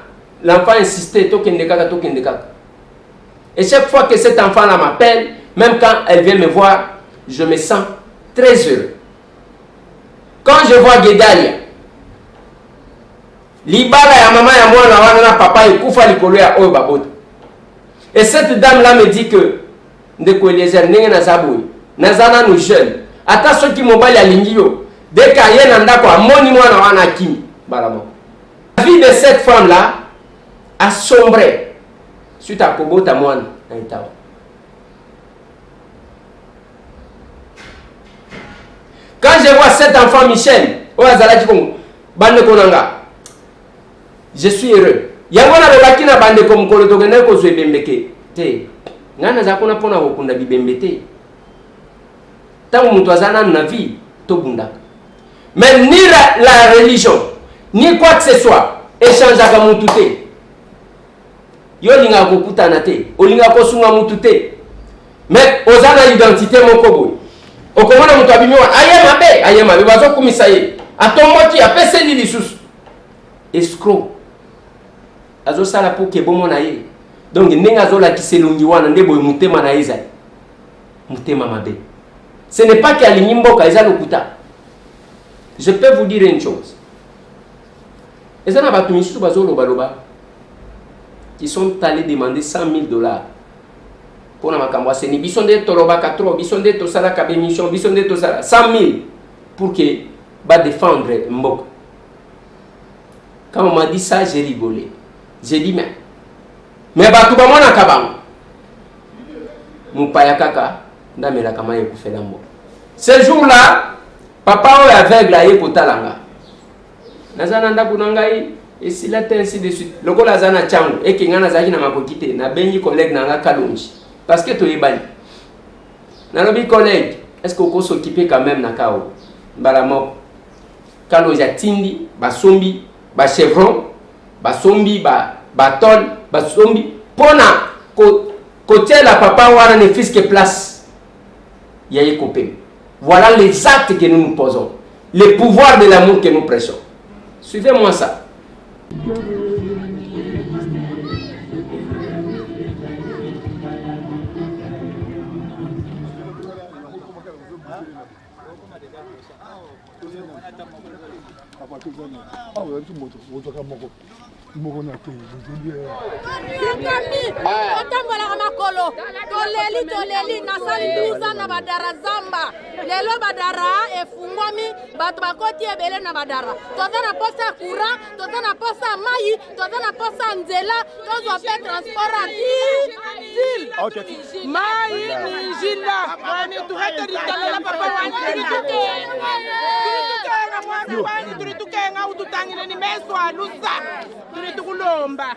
l'enfant insistait tokende kaka. Et chaque fois que cet enfant là m'appelle, même quand elle vient me voir, je me sens très heureux. Quand je vois Gedalia, libala ya mama ya mwana wana na papa ekufa likolo ya oyo babota. Et cette dame là me dit que ndeko Eliezer ndenge nazaboyi, nazana nous jeune. Ata soki mobali alingi yo, dès qu'il y a ndako amoni mwana wana kimi balamo. La vie de cette femme là a sombré suite à kobota mwana na itawa. Quand je vois cet enfant Michel, je suis heureux. Yangona lobaki na bande ko mukolo tokende ko zwe bembeke. Te. Ngana za kuna pona okunda bibembete. Tangu mtu azana na vie to bunda. Mais ni la religion, ni quoi que ce soit, échange aka mutu te. Yo linga ko kutana te, olinga ko sunga mutu te. Mais ozana identité moko boy. Okomona mutu abimiwa ayemabe bazo kumisa ye atomboki apese li lisusu escroc azo sala pour que bomona ye donc ndenge azola kiselungi wana ndebo mutema na eza mutema mabe. Ce n'est pas qu'il alingi mboka eza lokuta. Je peux vous dire une chose, eza na batu misusu bazo loba qui sont allés demander $100,000 pour la makambo aseni bisonde tolobaka trop bisonde to sala ka bémission bisonde to sala 100,000 pour que va défendre Mbok. Quand on m'a dit ça, j'ai rigolé. J'ai dit mais batu ba mona kabang mupaya kaka ndamela kama ye kufela mbo. Ce jour-là, papa est aveugle aye kotalanga nazana ndaku nangai et s'il a ainsi de suite lokola zana changu et kingana zaki na makokite na benyi collègue nanga kalonji. Parce que tu es bani. Nalobi collègue, est-ce qu'on peut s'occuper quand même na kao? Balamo. Kalo ya tindi, basombi, ba chevron, basombi, ba tol, basombi. Pona côté la papa wana ne fils que place. Yaye kopé. Voilà les actes que nous nous posons. Les pouvoirs de l'amour que nous prêchons. Suivez-moi ça. Otambola makolo toleli nasali 12 ans na badara zamba lelo badara efungwami bato bakoti ebele na badara toza na posa courant toza na posa mai toza na posa nzela tozwa pe transport anti mai ni jinda wani tuhete ditalela papa wani turitukenga ututangile ni meso alusa turitukulomba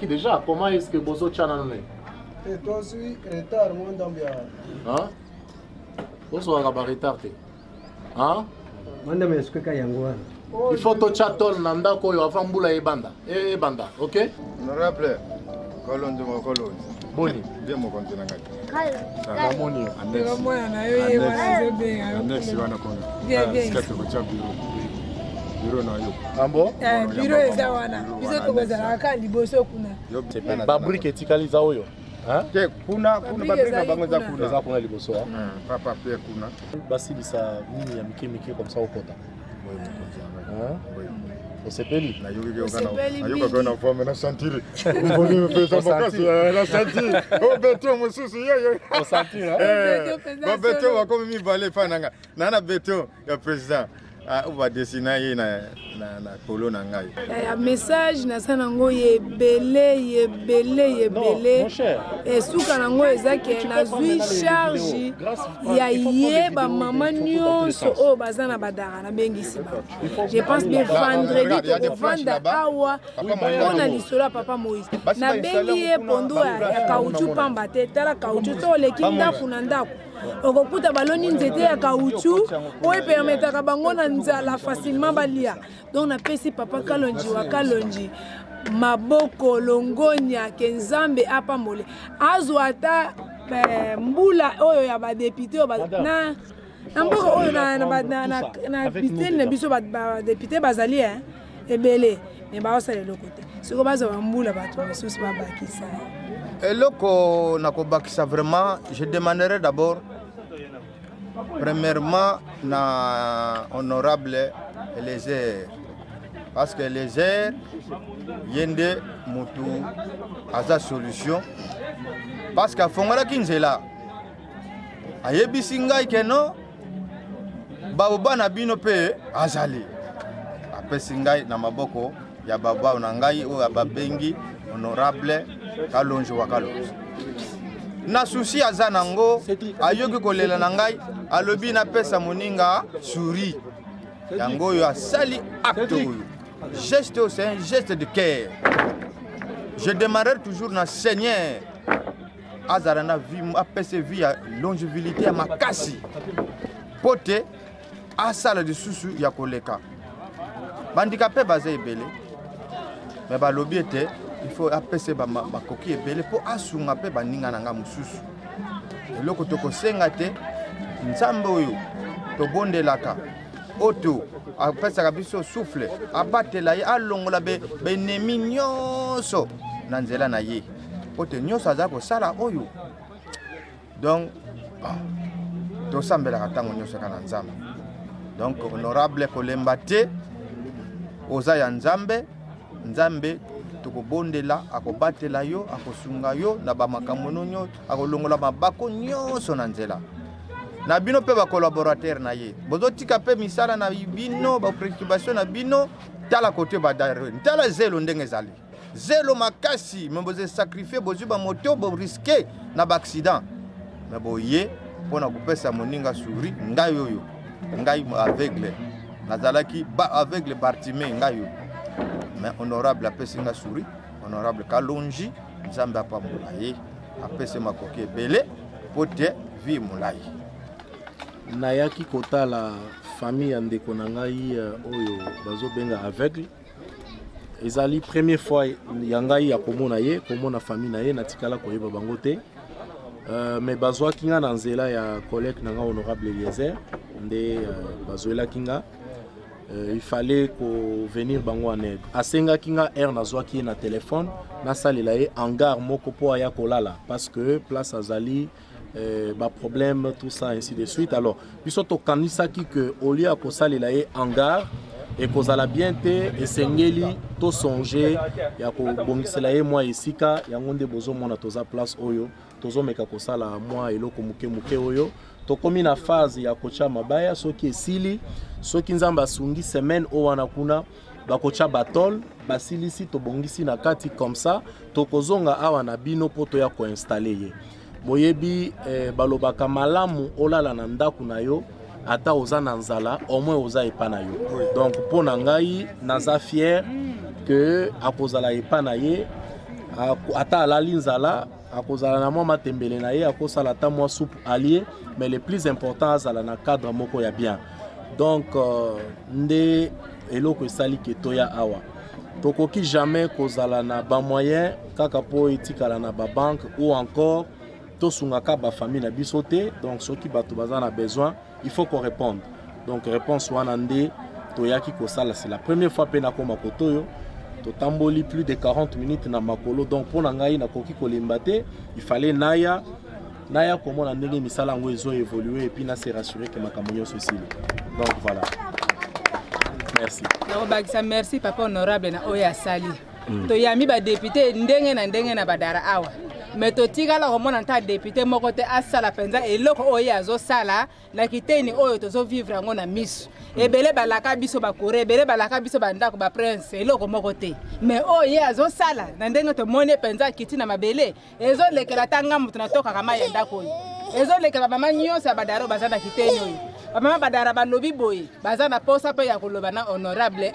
Déjà, comment est-ce que Bozo Tchanan Et toi aussi, retard, moins d'ambiance. Hein? Bozo a retard. Hein? Il faut que tu aies nanda koyo avant boula e banda. E banda, ok? On rappelle. Colon de mon colon. Boni. Bien mon continent. Ça moni. Annexe wana kona. Bien bien. Sikate ko cha bureau. bureau na yo. Ambo? Bureau eza wana. Biso tokozalaka liboso kuna. Babrique etikali za oyo. Te kuna babrique na bango za kuna. Eza kuna liboso. Papa pe kuna. Basilisa nini ya mike comme ça au kota. Osepeli na yoga gana forme na sentir mboni mpesa bakasi na sentir o beto mususu yo o sentir ba beto wa comme mi vale fananga na beto ya president on va dessiner na polo na ngai message na sana ngo yebele et suka nango ezaki na zui charge ya yeba mama nyonso o bazana badara na bengisi ba je pense bien vendredi to vanda awa on a lisolo papa Moïse na bengi e pondo ya kauchu pamba te tala kauchu to le kinda funanda okokuta baloni nzete ya kauchu oyo permetaka bango na nzala facilement balia donc na pesi papa Kalonji wa Kalonji maboko longonya kenzambe apamole azwa ata mbula oyo ya ba député na mboko oyo na bitene na biso ba député bazali ebele mais baosala eloko te siko bazwa mbula bato mosusu babakisa eloko nakobakisa vraiment je demanderai d'abord premièrement na honorable les airs parce que les airs yende mutu aza solution parce que fongola kinzela ayebisi ngai keno baba na bino pe azali apesi ngai na maboko ya baba na ngai o babengi honorable Kalonji wa Kalonji na susi aza nango ayoki kolela na ngai alobi na pesa moninga suri yango yo asali acte oyo geste c'est un geste de cœur je démarrerai toujours na Seigneur azara na vie apese vie ya longévité ya makasi pote asala de susu ya koleka bandikape baza ebele mais balobi ete il faut appeler ma coquille belé pour asunga pe baninga nanga mususu eloko tokosenga te nzambe oyo tobondelaka oto apesaka biso souffle abatela ye alongola benemi nyonso na nzela na ye ote nyonso aza kosala oyo donc tosambelaka ntango nyonso kaka na nzambe donc honorable kolemba te oza ya nzambe nzambe tokobondela akobatela yo akosunga yo na bamakambo nyonso akolongola mabako nyonso na nzela na bino pe ba collaborateur na ye bozotika pe misala na bino ba préoccupation na bino tala côté badare tala zelo ndenge zali zelo makasi me boze sacrifier bozu ba moto bo risquer na ba accident mais boye pona kopesa moninga suri ngai yoyo ngai aveugle nazalaki ba aveugle Bartimée ngai yo mais honorable apesinga suri honorable Kalonji nzambe apambola ye apese makoki ebele pote vie molai nayaki kotala famille ya ndeko na ngai oyo bazobenga aveugle ezali première fois ya ngai ya komona ye komona famille na ye natikala koyeba bango te mais bazwaki nga na nzela ya collègue na nga honorable Eliezer nde bazwelaki nga il fallait ko venir bango en aide asengaki nga nazwaki ye na téléphone nasalela ye hangar moko po aya kolala parce que place azali ba problème tout ça ainsi de suite alors biso tokanisaki que au lieu akosalela ye hangar et kozala bien te esengeli to songer ya kobongisela ye mwa esika yango nde bozomona toza place oyo tozomeka kosala mwa eloko muke oyo tokomi na phase ya kocha mabaya soki esili soki nzamba asungi semaine o wana kuna bakocha batol basilisi tobongisi na kati comme ça tokozonga awa na bino poto ya koinstaller ye boyebi balobaka malamu olala na ndaku na yo ata oza na nzala au moins oza epa na yo donc mpo na ngai naza fier que akozala epa na ye ata alali nzala akozala na mwa matembele na ye akosala ata mwa soupe allié mais le plus important azala na cadre moko ya bien donc nde eloko esali ke toya awa tokoki jamais kozala na ba moyen kaka po etikala na ba banque ou encore tosungaka ba famille na biso te donc soki bato baza na besoin il faut qu'on réponde donc réponse wana nde toyaki kosala, c'est la première fois pe nakoma kotoyo totamboli plus de 40 minutes na makolo, donc pour ngai nakoki kolemba te, il fallait naya comment la ndenge misala ngo ezo évoluer et puis na se rassurer que makambo nyonso esili. Donc voilà. Merci. Merci papa honorable na oya sali. Toyami ba député ndenge na badara awa. Mais totikala komona nta député moko te asala penza eloko oyo azosala na kiteni oyo tozo vivre ngo na miso. Ebele balaka biso bakore, ebele balaka biso bandako ba prince eloko moko te. Mais oyo azosala na ndenge to mone penza kiti na mabele ezo lekela tanga mutu na toka kama yenda ko. Ezo lekela mama nyonso ya badaro bazana kiteni oyo. Mama badara balobi boye bazana posa pe ya koloba na honorable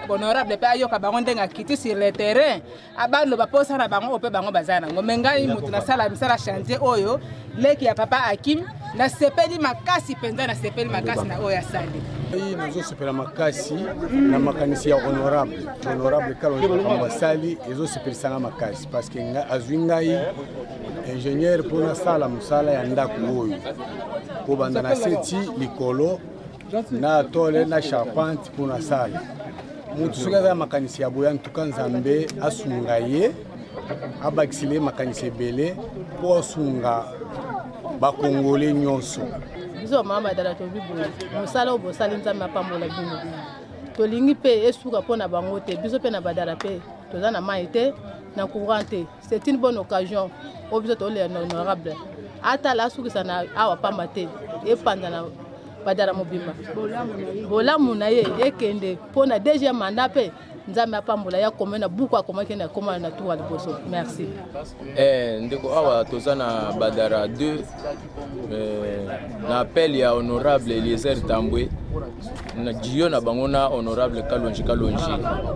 pe ayoka bango ndenga kiti sur le terrain abalo ba posa na bango ope bango bazana ngomengai mutu na sala misala chantier oyo leki ya papa Hakim na sepeli makasi penza na sepeli makasi na oyo asali hii nazo sepela makasi na makanisi ya honorable Kalonji kama sali ezo sepeli sana makasi parce que azwingai ingénieur pour na sala musala ya ndako oyo ko banda na seti likolo na tole na charpente pour na sala mutu sokaza makanisi ya boya ntuka nzambe asunga ye abakisile makanisi ebele po asunga bakongole nyonso biso mama dala to biboye musala obo sali nzambe apambola bino tolingi pe esuka pona bango te biso pe na badala pe toza na mai te na courant te. C'est une bonne occasion au biso to le honorable ata la sukisa na awa pamba te e pandana badala mobimba bolamu na ye ekende pona deuxième mandat pe nzambe apambola ya komena buku akomaki na koma na tuwa liboso. Merci. Ndeko awa tozana badara 2 na appel ya honorable Eliezer Tambwe na jiyo na bango na honorable Kalonji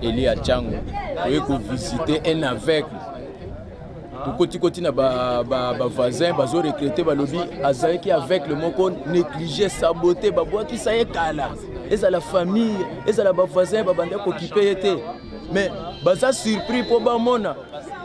Elia Chango oye visiter un aveugle tukoti na ba voisin bazo recruter balobi azaki avec le moko négligé saboter babwaki sa ekala eza la famille eza la ba voisin babanda occuper été mais baza surpris po ba mona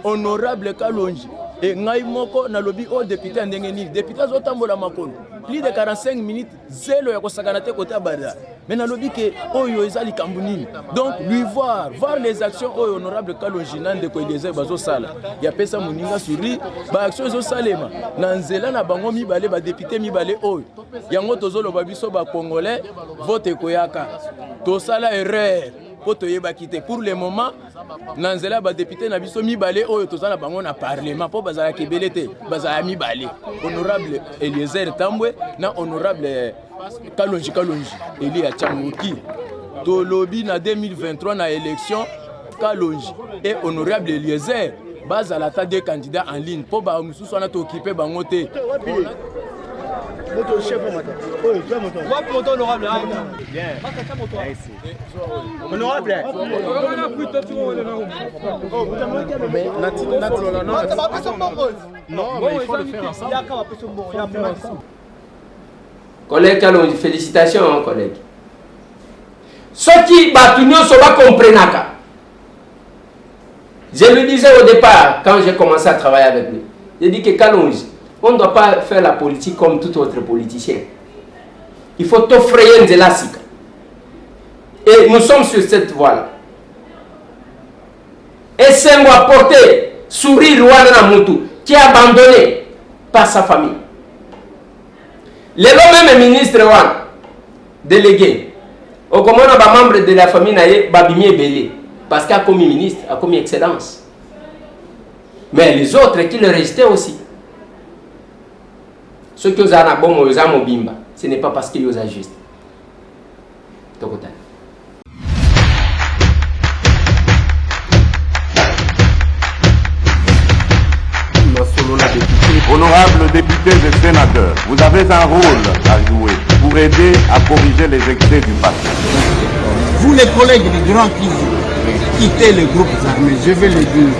honorable Kalonji et ngai moko na lobi o député ndenge ni député azotambola makolo plus de 45 minutes zéro ya kosakana te côté bada mais na lobi ke oyo ezali kambunini donc lui voir les actions oyo honorable Kalonji nande ko Eliezer bazo sala ya pesa moninga suri ba action zo salema na nzela na bango mibale ba député mibale oyo yango tozolo ba biso ba congolais vote koyaka to sala erreur poto yeba kité pour le moment na nzela ba député na biso mibale oyo tozala bango na parlement po bazala kebele te bazala mibale honorable Eliezer Tambwe na honorable Kalonji Elia Changoki to lobby na 2023 na élection Kalonji et honorable Eliezer bazala ta deux candidats en ligne po ba mususu na to occuper bango te Moto chef moto. Oui, tu as moto. Moi moto honorable. Bien. Honorable. Non, mais il faut le faire ensemble. Collègue Kalonji, félicitations, collègue. Ceux qui battent l'union se comprennent. Je le disais au départ, quand j'ai commencé à travailler avec lui. J'ai dit que Kalonji, on ne doit pas faire la politique comme tout autre politicien. Il faut t'offrir un élastique. Et nous sommes sur cette voie-là. Et c'est moi porter sourire Rwanda Moutou, qui est abandonné par sa famille. Les même ministre délégué, au comment on a membre de la famille naïe Babimi Belé, parce qu'il a commis ministre, a commis excellence. Mais les autres qui le restaient aussi. Ceux qui ont un bon mobimba, ce n'est pas parce qu'ils ont juste. Honorables députés et sénateurs, vous avez un rôle à jouer pour aider à corriger les excès du passé. Vous les collègues du Grand qui quittez les groupes armés, je vais le dire.